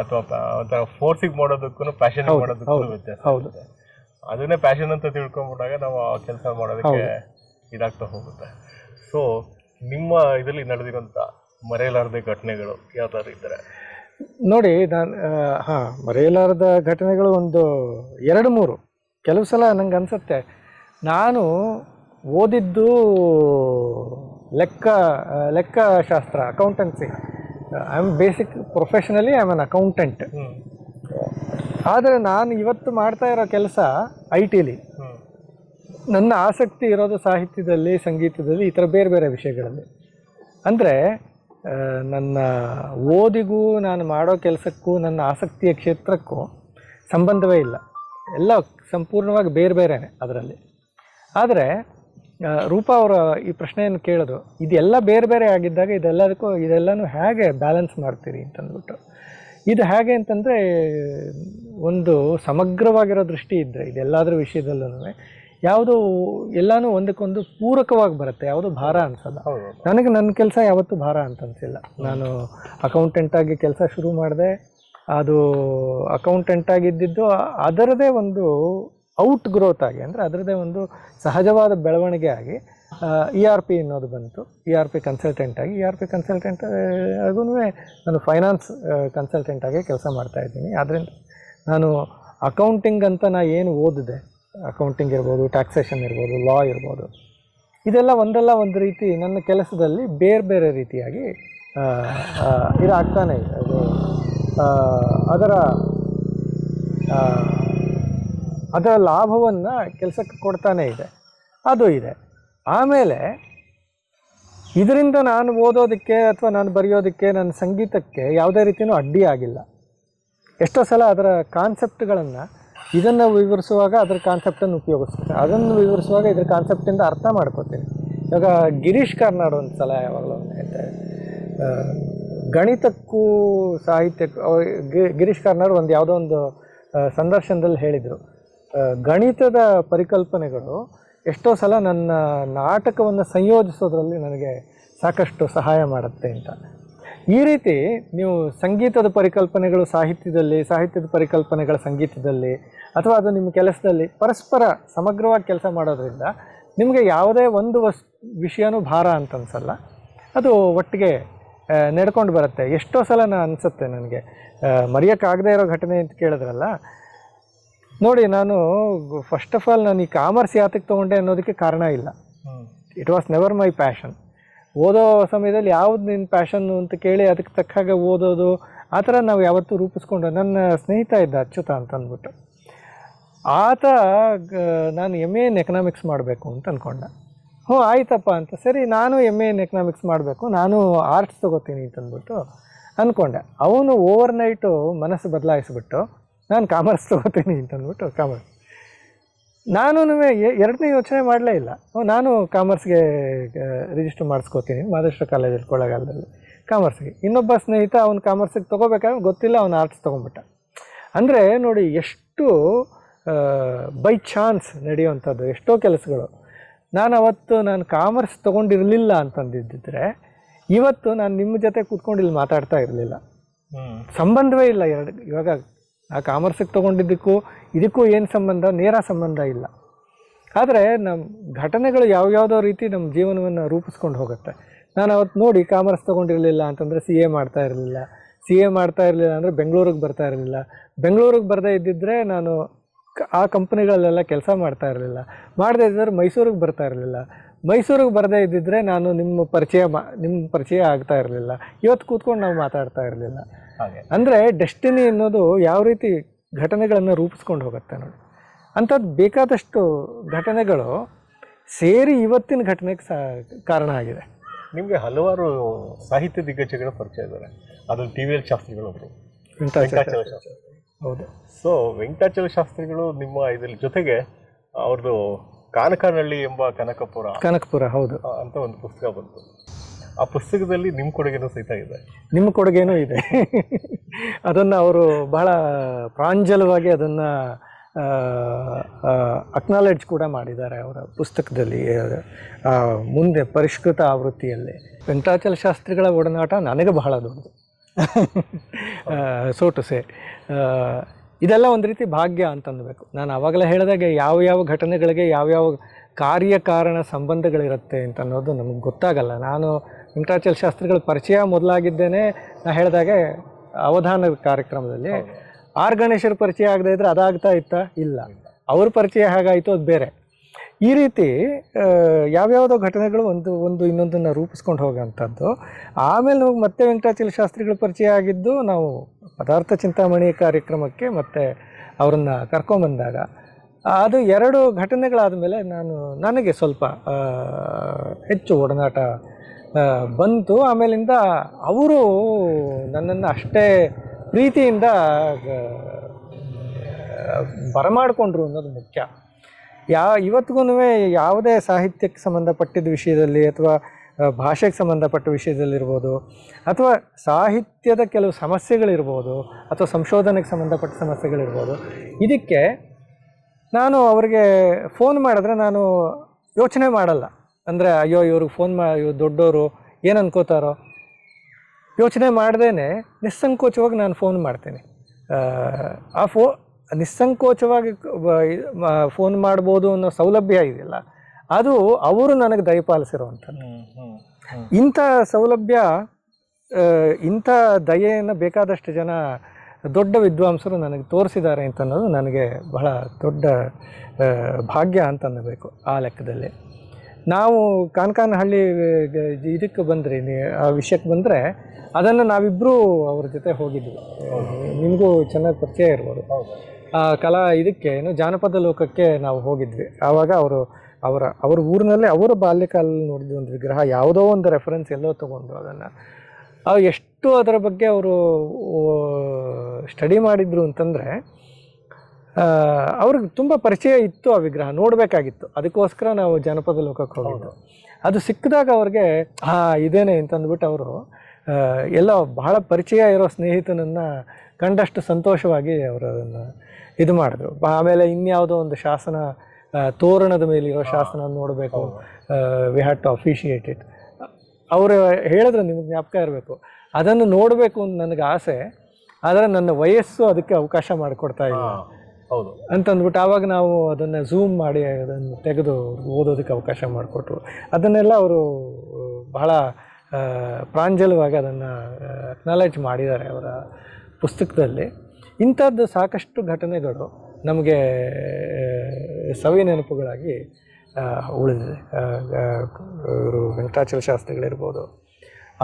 ಅಥವಾ ಒಂಥರ ಫೋರ್ಸಿಗೆ ಮಾಡೋದಕ್ಕೂ ಪ್ಯಾಷನ್ ಮಾಡೋದಕ್ಕೂ ವ್ಯತ್ಯಾಸ. ಹೌದು, ಅದನ್ನೇ ಪ್ಯಾಷನ್ ಅಂತ ತಿಳ್ಕೊಂಡ್ಬಿಟ್ಟಾಗ ನಾವು ಆ ಕೆಲಸ ಮಾಡೋದಕ್ಕೆ ಇದಾಗ್ತಾ ಹೋಗುತ್ತೆ. ಸೊ ನಿಮ್ಮ ಇದರಲ್ಲಿ ನಡೆದಿರೋಂಥ ಮರೆಯಲಾರದೆ ಘಟನೆಗಳು ಯಾವ್ದಾದ್ರು ಇದ್ದರೆ ನೋಡಿ. ಮರೆಯಲಾರದ ಘಟನೆಗಳು ಒಂದು 2-3. ಕೆಲವು ಸಲ ನಂಗೆ ಅನಿಸುತ್ತೆ, ನಾನು ಓದಿದ್ದು ಲೆಕ್ಕಶಾಸ್ತ್ರ, accountancy. I am basic professionally I am an accountant. ಆದರೆ ನಾನು ಇವತ್ತು ಮಾಡ್ತಾ ಇರೋ ಕೆಲಸ IT-ಲಿ. ನನ್ನ ಆಸಕ್ತಿ ಇರೋದು ಸಾಹಿತ್ಯದಲ್ಲಿ, ಸಂಗೀತದಲ್ಲಿ, ಈ ಥರ ಬೇರೆ ಬೇರೆ ವಿಷಯಗಳಲ್ಲಿ. ಅಂದರೆ ನನ್ನ ಓದಿಗೂ ನಾನು ಮಾಡೋ ಕೆಲಸಕ್ಕೂ ನನ್ನ ಆಸಕ್ತಿಯ ಕ್ಷೇತ್ರಕ್ಕೂ ಸಂಬಂಧವೇ ಇಲ್ಲ. ಎಲ್ಲ ಸಂಪೂರ್ಣವಾಗಿ ಬೇರೆ ಬೇರೆನೇ ಅದರಲ್ಲಿ. ಆದರೆ ರೂಪಾ ಅವರ ಈ ಪ್ರಶ್ನೆಯನ್ನು ಕೇಳೋದು, ಇದೆಲ್ಲ ಬೇರೆ ಬೇರೆ ಆಗಿದ್ದಾಗ ಇದೆಲ್ಲನೂ ಹೇಗೆ ಬ್ಯಾಲೆನ್ಸ್ ಮಾಡ್ತೀರಿ ಅಂತಂದ್ಬಿಟ್ಟು. ಇದು ಹೇಗೆ ಅಂತಂದರೆ, ಒಂದು ಸಮಗ್ರವಾಗಿರೋ ದೃಷ್ಟಿ ಇದ್ದರೆ ಇದೆಲ್ಲದರ ವಿಷಯದಲ್ಲೂ ಎಲ್ಲನೂ ಒಂದಕ್ಕೊಂದು ಪೂರಕವಾಗಿ ಬರುತ್ತೆ, ಯಾವುದೂ ಭಾರ ಅನಿಸಲ್ಲ. ನನಗೆ ನನ್ನ ಕೆಲಸ ಯಾವತ್ತೂ ಭಾರ ಅಂತ ಅನಿಸಿಲ್ಲ. ನಾನು ಅಕೌಂಟೆಂಟಾಗಿ ಕೆಲಸ ಶುರು ಮಾಡಿದೆ. ಅದು ಅಕೌಂಟೆಂಟಾಗಿದ್ದಿದ್ದು ಅದರದೇ ಒಂದು ಔಟ್ ಗ್ರೋತ್ ಆಗಿ, ಅಂದರೆ ಅದರದ್ದೇ ಒಂದು ಸಹಜವಾದ ಬೆಳವಣಿಗೆ ಆಗಿ ERP ಅನ್ನೋದು ಬಂತು. ERP ಕನ್ಸಲ್ಟೆಂಟ್ ಆಗಿ, ERP ಕನ್ಸಲ್ಟೆಂಟ್ ಆಗೂ ನಾನು ಫೈನಾನ್ಸ್ ಕನ್ಸಲ್ಟೆಂಟಾಗಿ ಕೆಲಸ ಮಾಡ್ತಾಯಿದ್ದೀನಿ. ಆದ್ದರಿಂದ ನಾನು ಅಕೌಂಟಿಂಗ್ ಅಂತ ಏನು ಓದಿದೆ, ಅಕೌಂಟಿಂಗ್ ಇರ್ಬೋದು, ಟ್ಯಾಕ್ಸೇಷನ್ ಇರ್ಬೋದು, ಲಾ ಇರ್ಬೋದು, ಇದೆಲ್ಲ ಒಂದಲ್ಲ ಒಂದು ರೀತಿ ನನ್ನ ಕೆಲಸದಲ್ಲಿ ಬೇರೆ ಬೇರೆ ರೀತಿಯಾಗಿ ಇದಾಗ್ತಾನೆ ಇದೆ. ಅದು ಅದರ ಲಾಭವನ್ನು ಕೆಲಸಕ್ಕೆ ಕೊಡ್ತಾನೇ ಇದೆ, ಅದು ಇದೆ. ಆಮೇಲೆ ಇದರಿಂದ ನಾನು ಓದೋದಕ್ಕೆ ಅಥವಾ ನಾನು ಬರೆಯೋದಕ್ಕೆ, ನನ್ನ ಸಂಗೀತಕ್ಕೆ ಯಾವುದೇ ರೀತಿಯೂ ಅಡ್ಡಿ ಆಗಿಲ್ಲ. ಎಷ್ಟೋ ಸಲ ಅದರ ಕಾನ್ಸೆಪ್ಟ್ಗಳನ್ನು ಇದನ್ನು ವಿವರಿಸುವಾಗ ಅದರ ಕಾನ್ಸೆಪ್ಟನ್ನು ಉಪಯೋಗಿಸ್ತೀನಿ, ಅದನ್ನು ವಿವರಿಸುವಾಗ ಇದ್ರ ಕಾನ್ಸೆಪ್ಟಿಂದ ಅರ್ಥ ಮಾಡ್ಕೋತೀನಿ. ಇವಾಗ ಗಿರೀಶ್ ಕಾರ್ನಾಡ್ ಒಂದು ಸಲ ಯಾವಾಗಲೂ ಹೇಳ್ತಾರೆ, ಗಣಿತಕ್ಕೂ ಸಾಹಿತ್ಯಕ್ಕೂ ಗಿರೀಶ್ ಕಾರ್ನಾಡ್ ಒಂದು ಯಾವುದೋ ಒಂದು ಸಂದರ್ಶನದಲ್ಲಿ ಹೇಳಿದರು, ಗಣಿತದ ಪರಿಕಲ್ಪನೆಗಳು ಎಷ್ಟೋ ಸಲ ನನ್ನ ನಾಟಕವನ್ನು ಸಂಯೋಜಿಸೋದ್ರಲ್ಲಿ ನನಗೆ ಸಾಕಷ್ಟು ಸಹಾಯ ಮಾಡುತ್ತೆ ಅಂತ. ಈ ರೀತಿ ನೀವು ಸಂಗೀತದ ಪರಿಕಲ್ಪನೆಗಳು ಸಾಹಿತ್ಯದಲ್ಲಿ, ಸಾಹಿತ್ಯದ ಪರಿಕಲ್ಪನೆಗಳ ಸಂಗೀತದಲ್ಲಿ, ಅಥವಾ ಅದು ನಿಮ್ಮ ಕೆಲಸದಲ್ಲಿ ಪರಸ್ಪರ ಸಮಗ್ರವಾಗಿ ಕೆಲಸ ಮಾಡೋದ್ರಿಂದ ನಿಮಗೆ ಯಾವುದೇ ಒಂದು ವಿಷಯನೂ ಭಾರ ಅಂತ ಅನಿಸಲ್ಲ, ಅದು ಒಟ್ಟಿಗೆ ನಡ್ಕೊಂಡು ಬರುತ್ತೆ. ಎಷ್ಟೋ ಸಲ ಅನಿಸುತ್ತೆ ನನಗೆ, ಮರೆಯೋಕ್ಕಾಗದೇ ಇರೋ ಘಟನೆ ಅಂತ ಕೇಳಿದ್ರಲ್ಲ, ನೋಡಿ ನಾನು ಫಸ್ಟ್ ಆಫ್ ಆಲ್ ನಾನು ಈ ಕಾಮರ್ಸ್ ಯಾತಕ್ಕೆ ತೊಗೊಂಡೆ ಅನ್ನೋದಕ್ಕೆ ಕಾರಣ ಇಲ್ಲ. It was never my passion. ಓದೋ ಸಮಯದಲ್ಲಿ ಯಾವ್ದು ನಿನ್ನ ಪ್ಯಾಷನ್ನು ಅಂತ ಕೇಳಿ ಅದಕ್ಕೆ ತಕ್ಕ ಹಾಗೆ ಓದೋದು, ಆ ಥರ ನಾವು ಯಾವತ್ತೂ ರೂಪಿಸ್ಕೊಂಡು. ನನ್ನ ಸ್ನೇಹಿತ ಇದ್ದ ಅಚ್ಯುತ ಅಂತ ಅಂದ್ಬಿಟ್ಟು, ಆತ ನಾನು MA ಇನ್ ಎಕನಾಮಿಕ್ಸ್ ಮಾಡಬೇಕು ಅಂತ ಅಂದ್ಕೊಂಡ. ಹ್ಞೂ ಆಯ್ತಪ್ಪ ಅಂತ, ಸರಿ ನಾನು MA ಇನ್ ಎಕನಾಮಿಕ್ಸ್ ಮಾಡಬೇಕು, ನಾನು ಆರ್ಟ್ಸ್ ತೊಗೋತೀನಿ ಅಂತಂದ್ಬಿಟ್ಟು ಅಂದ್ಕೊಂಡೆ. ಅವನು ಓವರ್ನೈಟು ಮನಸ್ಸು ಬದಲಾಯಿಸ್ಬಿಟ್ಟು ನಾನು ಕಾಮರ್ಸ್ ತೊಗೋತೀನಿ ಅಂತಂದ್ಬಿಟ್ಟು ಕಾಮರ್ಸ್. ನಾನು ಎರಡನೇ ಯೋಚನೆ ಮಾಡಲೇ ಇಲ್ಲ, ನಾನು ಕಾಮರ್ಸ್ಗೆ ರಿಜಿಸ್ಟರ್ ಮಾಡಿಸ್ಕೋತೀನಿ ಮಹಾರಾಷ್ಟ್ರ ಕಾಲೇಜಲ್ಲಿ ಕೊಳ್ಳೇಗಾಲದಲ್ಲಿ ಕಾಮರ್ಸ್ಗೆ. ಇನ್ನೊಬ್ಬ ಸ್ನೇಹಿತ ಅವ್ನು ಕಾಮರ್ಸಿಗೆ ತೊಗೋಬೇಕಾದ್ರೆ ಗೊತ್ತಿಲ್ಲ, ಅವ್ನು ಆರ್ಟ್ಸ್ ತೊಗೊಂಬಿಟ್ಟ. ಅಂದರೆ ನೋಡಿ ಎಷ್ಟು ಬೈ ಚಾನ್ಸ್ ನಡೆಯುವಂಥದ್ದು ಎಷ್ಟೋ ಕೆಲಸಗಳು. ನಾನು ಕಾಮರ್ಸ್ ತೊಗೊಂಡಿರಲಿಲ್ಲ ಅಂತಂದಿದ್ದರೆ ಇವತ್ತು ನಾನು ನಿಮ್ಮ ಜೊತೆ ಕೂತ್ಕೊಂಡು ಇಲ್ಲಿ ಮಾತಾಡ್ತಾ ಇರಲಿಲ್ಲ. ಸಂಬಂಧವೇ ಇಲ್ಲ ಎರಡು. ಇವಾಗ ಆ ಕಾಮರ್ಸಿಗೆ ತೊಗೊಂಡಿದ್ದಕ್ಕೂ ಇದಕ್ಕೂ ಏನು ಸಂಬಂಧ? ನೇರ ಸಂಬಂಧ ಇಲ್ಲ. ಆದರೆ ನಮ್ಮ ಘಟನೆಗಳು ಯಾವ್ಯಾವುದೋ ರೀತಿ ನಮ್ಮ ಜೀವನವನ್ನು ರೂಪಿಸ್ಕೊಂಡು ಹೋಗುತ್ತೆ. ನಾನು ಅವತ್ತು ನೋಡಿ ಕಾಮರ್ಸ್ ತೊಗೊಂಡಿರಲಿಲ್ಲ ಅಂತಂದರೆ CA ಮಾಡ್ತಾ ಇರಲಿಲ್ಲ, CA ಮಾಡ್ತಾ ಇರಲಿಲ್ಲ ಅಂದರೆ ಬೆಂಗಳೂರಿಗೆ ಬರ್ತಾ ಇರಲಿಲ್ಲ, ಬೆಂಗಳೂರಿಗೆ ಬರದೇ ಇದ್ದಿದ್ದರೆ ನಾನು ಆ ಕಂಪ್ನಿಗಳಲ್ಲೆಲ್ಲ ಕೆಲಸ ಮಾಡ್ತಾ ಇರಲಿಲ್ಲ, ಮಾಡದೇ ಇದ್ದರೆ ಮೈಸೂರಿಗೆ ಬರ್ತಾ ಇರಲಿಲ್ಲ, ಮೈಸೂರಿಗೆ ಬರದೇ ಇದ್ದಿದ್ದರೆ ನಾನು ನಿಮ್ಮ ಪರಿಚಯ ಆಗ್ತಾ ಇರಲಿಲ್ಲ, ಇವತ್ತು ಕೂತ್ಕೊಂಡು ನಾವು ಮಾತಾಡ್ತಾ ಇರಲಿಲ್ಲ. ಅಂದರೆ ಡೆಸ್ಟಿನಿ ಅನ್ನೋದು ಯಾವ ರೀತಿ ಘಟನೆಗಳನ್ನು ರೂಪಿಸ್ಕೊಂಡು ಹೋಗುತ್ತೆ ನೋಡಿ. ಅಂಥದ್ದು ಬೇಕಾದಷ್ಟು ಘಟನೆಗಳು ಸೇರಿ ಇವತ್ತಿನ ಘಟನೆಗೆ ಕಾರಣ ಆಗಿದೆ. ನಿಮಗೆ ಹಲವಾರು ಸಾಹಿತ್ಯ ದಿಗ್ಗಜಗಳ ಪರಿಚಯ ಇದ್ದಾರೆ. ಅದ್ರಲ್ಲಿ TVL ಶಾಸ್ತ್ರಿಗಳು ಒಬ್ಬರು, ವೆಂಕಟಾಚಲ ಶಾಸ್ತ್ರಿ. ಹೌದು. ಸೊ ವೆಂಕಟಾಚಲ ಶಾಸ್ತ್ರಿಗಳು ನಿಮ್ಮ ಇದ್ರ ಜೊತೆಗೆ ಅವ್ರದ್ದು ಕಾನಕನಹಳ್ಳಿ ಎಂಬ ಕನಕಪುರ ಹೌದು ಅಂತ ಒಂದು ಪುಸ್ತಕ ಬಂತು. ಆ ಪುಸ್ತಕದಲ್ಲಿ ನಿಮ್ಮ ಕೊಡುಗೆನೂ ಸಹಿತ ಇದೆ. ನಿಮ್ಮ ಕೊಡುಗೆನೂ ಇದೆ. ಅದನ್ನು ಅವರು ಬಹಳ ಪ್ರಾಂಜಲವಾಗಿ ಅದನ್ನು ಅಕ್ನಾಲೆಡ್ಜ್ ಕೂಡ ಮಾಡಿದ್ದಾರೆ ಅವರ ಪುಸ್ತಕದಲ್ಲಿ, ಮುಂದೆ ಪರಿಷ್ಕೃತ ಆವೃತ್ತಿಯಲ್ಲಿ. ವೆಂಕಟಾಚಲ ಶಾಸ್ತ್ರಿಗಳ ಒಡನಾಟ ನನಗೆ ಬಹಳ ದೊಡ್ಡದು, ಸೋ ಟು ಸೇ. ಇದೆಲ್ಲ ಒಂದು ರೀತಿ ಭಾಗ್ಯ ಅಂತಂದಬೇಕು. ನಾನು ಆವಾಗಲೇ ಹೇಳಿದಾಗೆ ಯಾವ ಘಟನೆಗಳಿಗೆ ಯಾವ್ಯಾವ ಕಾರ್ಯಕಾರಣ ಸಂಬಂಧಗಳಿರುತ್ತೆ ಅಂತ ಅನ್ನೋದು ನಮಗೆ ಗೊತ್ತಾಗಲ್ಲ. ನಾನು ವೆಂಕಟಾಚಲ ಶಾಸ್ತ್ರಿಗಳ ಪರಿಚಯ ಮೊದಲಾಗಿದ್ದೇನೆ, ನಾನು ಹೇಳಿದಾಗೆ ಅವಧಾನ ಕಾರ್ಯಕ್ರಮದಲ್ಲಿ. ಆರ್ ಗಣೇಶರ ಪರಿಚಯ ಆಗದೆ ಇದ್ದರೆ ಅದಾಗ್ತಾ ಇತ್ತಾ? ಇಲ್ಲ. ಅವ್ರ ಪರಿಚಯ ಹೇಗಾಯಿತು ಅದು ಬೇರೆ. ಈ ರೀತಿ ಯಾವ್ಯಾವುದೋ ಘಟನೆಗಳು ಒಂದು ಇನ್ನೊಂದನ್ನು ರೂಪಿಸ್ಕೊಂಡು ಹೋಗೋಂಥದ್ದು. ಆಮೇಲೆ ನಮಗೆ ಮತ್ತೆ ವೆಂಕಟಾಚಲ ಶಾಸ್ತ್ರಿಗಳ ಪರಿಚಯ ಆಗಿದ್ದು ನಾವು ಪದಾರ್ಥ ಚಿಂತಾಮಣಿ ಕಾರ್ಯಕ್ರಮಕ್ಕೆ ಮತ್ತೆ ಅವರನ್ನು ಕರ್ಕೊಂಬಂದಾಗ, ಅದು 2 ಘಟನೆಗಳಾದ ಮೇಲೆ ನನಗೆ ಸ್ವಲ್ಪ ಹೆಚ್ಚು ಒಡನಾಟ ಬಂತು. ಆಮೇಲಿಂದ ಅವರು ನನ್ನನ್ನು ಅಷ್ಟೇ ಪ್ರೀತಿಯಿಂದ ಬರಮಾಡಿಕೊಂಡ್ರು ಅನ್ನೋದು ಮುಖ್ಯ. ಇವತ್ತಿಗೂ ಯಾವುದೇ ಸಾಹಿತ್ಯಕ್ಕೆ ಸಂಬಂಧಪಟ್ಟಿದ್ದ ವಿಷಯದಲ್ಲಿ ಅಥವಾ ಭಾಷೆಗೆ ಸಂಬಂಧಪಟ್ಟ ವಿಷಯದಲ್ಲಿರ್ಬೋದು, ಅಥವಾ ಸಾಹಿತ್ಯದ ಕೆಲವು ಸಮಸ್ಯೆಗಳಿರ್ಬೋದು, ಅಥವಾ ಸಂಶೋಧನೆಗೆ ಸಂಬಂಧಪಟ್ಟ ಸಮಸ್ಯೆಗಳಿರ್ಬೋದು, ಇದಕ್ಕೆ ನಾನು ಅವರಿಗೆ ಫೋನ್ ಮಾಡಿದ್ರೆ ನಾನು ಯೋಚನೆ ಮಾಡಲ್ಲ. ಅಂದರೆ ಅಯ್ಯೋ ಇವ್ರಿಗೆ ಫೋನ್ ದೊಡ್ಡವರು ಏನು ಅನ್ಕೋತಾರೋ ಯೋಚನೆ ಮಾಡ್ದೇ ನಿಸ್ಸಂಕೋಚವಾಗಿ ನಾನು ಫೋನ್ ಮಾಡ್ತೀನಿ. ನಿಸ್ಸಂಕೋಚವಾಗಿ ಫೋನ್ ಮಾಡ್ಬೋದು ಅನ್ನೋ ಸೌಲಭ್ಯ ಇದೆಯಲ್ಲ, ಅದು ಅವರು ನನಗೆ ದಯಪಾಲಿಸಿರುವಂಥದ್ದು. ಇಂಥ ಸೌಲಭ್ಯ, ಇಂಥ ದಯೆಯನ್ನು ಬೇಕಾದಷ್ಟು ಜನ ದೊಡ್ಡ ವಿದ್ವಾಂಸರು ನನಗೆ ತೋರಿಸಿದ್ದಾರೆ ಅಂತ ಅನ್ನೋದು ನನಗೆ ಬಹಳ ದೊಡ್ಡ ಭಾಗ್ಯ ಅಂತ ಅನ್ನಬೇಕು. ಆ ಲೆಕ್ಕದಲ್ಲಿ ನಾವು ಕಾನಕನಹಳ್ಳಿ ಇದಕ್ಕೆ ಬಂದ್ರಿ, ಆ ವಿಷಯಕ್ಕೆ ಬಂದರೆ ಅದನ್ನು ನಾವಿಬ್ಬರೂ ಅವ್ರ ಜೊತೆ ಹೋಗಿದ್ವಿ. ನಿಮಗೂ ಚೆನ್ನಾಗಿ ಪರಿಚಯ ಇರ್ಬೋದು. ಕಲಾ ಇದಕ್ಕೆ ಜಾನಪದ ಲೋಕಕ್ಕೆ ನಾವು ಹೋಗಿದ್ವಿ. ಆವಾಗ ಅವರ ಊರಿನಲ್ಲೇ ಅವರ ಬಾಲ್ಯಕಾಲದಲ್ಲಿ ನೋಡಿದ ಒಂದು ವಿಗ್ರಹ, ಯಾವುದೋ ಒಂದು ರೆಫರೆನ್ಸ್ ಎಲ್ಲೋ ತೊಗೊಂಡು ಅದನ್ನು ಎಷ್ಟು ಅದರ ಬಗ್ಗೆ ಅವರು ಸ್ಟಡಿ ಮಾಡಿದರು ಅಂತಂದರೆ, ಅವ್ರಿಗೆ ತುಂಬ ಪರಿಚಯ ಇತ್ತು ಆ ವಿಗ್ರಹ, ನೋಡಬೇಕಾಗಿತ್ತು. ಅದಕ್ಕೋಸ್ಕರ ನಾವು ಜನಪದ ಲೋಕಕ್ಕೆ ಹೋಗಿದ್ದು. ಅದು ಸಿಕ್ಕಿದಾಗ ಅವ್ರಿಗೆ ಇದೇನೆ ಅಂತಂದ್ಬಿಟ್ಟು ಅವರು ಎಲ್ಲ ಬಹಳ ಪರಿಚಯ ಇರೋ ಸ್ನೇಹಿತನನ್ನು ಕಂಡಷ್ಟು ಸಂತೋಷವಾಗಿ ಅವರು ಅದನ್ನು ಇದು ಮಾಡಿದ್ರು. ಆಮೇಲೆ ಇನ್ಯಾವುದೋ ಒಂದು ಶಾಸನ, ತೋರಣದ ಮೇಲಿರೋ ಶಾಸನ ನೋಡಬೇಕು, ವಿ ಹ್ಯಾಡ್ ಟು ಅಫಿಷಿಯೇಟ್ ಇಟ್. ಅವರು ಹೇಳಿದ್ರು, ನಿಮಗೆ ಜ್ಞಾಪಕ ಇರಬೇಕು, ಅದನ್ನು ನೋಡಬೇಕು ಅಂತ ನನಗೆ ಆಸೆ, ಆದರೆ ನನ್ನ ವಯಸ್ಸು ಅದಕ್ಕೆ ಅವಕಾಶ ಮಾಡಿಕೊಡ್ತಾ ಇಲ್ಲ ಅಂತಂದ್ಬಿಟ್ಟು ಆವಾಗ ನಾವು ಅದನ್ನು ಝೂಮ್ ಮಾಡಿ ಅದನ್ನು ತೆಗೆದು ಓದೋದಕ್ಕೆ ಅವಕಾಶ ಮಾಡಿಕೊಟ್ರು. ಅದನ್ನೆಲ್ಲ ಅವರು ಬಹಳ ಪ್ರಾಂಜಲವಾಗಿ ಅದನ್ನು ಅಕ್ನಾಲೇಜ್ ಮಾಡಿದ್ದಾರೆ ಅವರ ಪುಸ್ತಕದಲ್ಲಿ. ಇಂಥದ್ದು ಸಾಕಷ್ಟು ಘಟನೆಗಳು ನಮಗೆ ಸವಿ ನೆನಪುಗಳಾಗಿ ಉಳಿದಿದೆ. ಇವರು ವೆಂಕಟಾಚಲ ಶಾಸ್ತ್ರಿಗಳಿರ್ಬೋದು,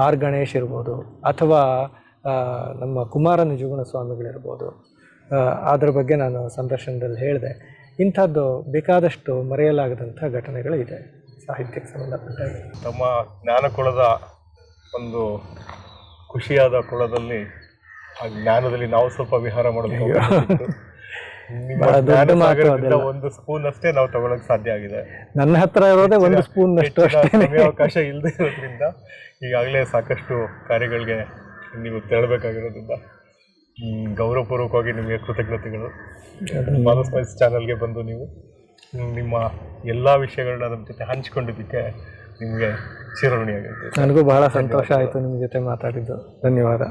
ಆರ್ ಗಣೇಶ್ ಇರ್ಬೋದು, ಅಥವಾ ನಮ್ಮ ಕುಮಾರ ನಿಜಗುಣ ಸ್ವಾಮಿಗಳಿರ್ಬೋದು. ಅದರ ಬಗ್ಗೆ ನಾನು ಸಂದರ್ಶನದಲ್ಲಿ ಹೇಳಿದೆ. ಇಂಥದ್ದು ಬೇಕಾದಷ್ಟು ಮರೆಯಲಾಗದಂಥ ಘಟನೆಗಳು ಇದೆ ಸಾಹಿತ್ಯಕ್ಕೆ ಸಂಬಂಧಪಟ್ಟಾಗ. ನಮ್ಮ ಜ್ಞಾನಕುಳದ ಒಂದು ಖುಷಿಯಾದ ಕುಳದಲ್ಲಿ ಆ ಜ್ಞಾನದಲ್ಲಿ ನಾವು ಸ್ವಲ್ಪ ವಿಹಾರ ಮಾಡಬೇಕು. ಒಂದು ಸ್ಪೂನ್ ಅಷ್ಟೇ ನಾವು ತಗೊಳಕ್ ಸಾಧ್ಯ ಆಗಿದೆ. ನನ್ನ ಹತ್ರ ಇರೋದೇ ಒಂದು ಸ್ಪೂನ್ ಅಷ್ಟು ಅವಕಾಶ ಇಲ್ಲದೆ ಇರೋದ್ರಿಂದ ಈಗಾಗಲೇ ಸಾಕಷ್ಟು ಕಾರ್ಯಗಳಿಗೆ ನೀವು ತೆರಳಬೇಕಾಗಿರೋದ್ರಿಂದ ಗೌರವಪೂರ್ವಕವಾಗಿ ನಿಮಗೆ ಕೃತಜ್ಞತೆಗಳು. ಮಾನಸ್ ಸ್ಪೈಸ್ ಚಾನಲ್ಗೆ ಬಂದು ನೀವು ನಿಮ್ಮ ಎಲ್ಲ ವಿಷಯಗಳನ್ನ ನಮ್ಮ ಜೊತೆ ಹಂಚಿಕೊಂಡಿದ್ದಕ್ಕೆ ನಿಮಗೆ ಚಿರಋಣಿಯಾಗಿರ್ತೀವಿ. ನನಗೂ ಬಹಳ ಸಂತೋಷ ಆಯಿತು ನಿಮ್ಮ ಜೊತೆ ಮಾತಾಡಿದ್ದು. ಧನ್ಯವಾದ.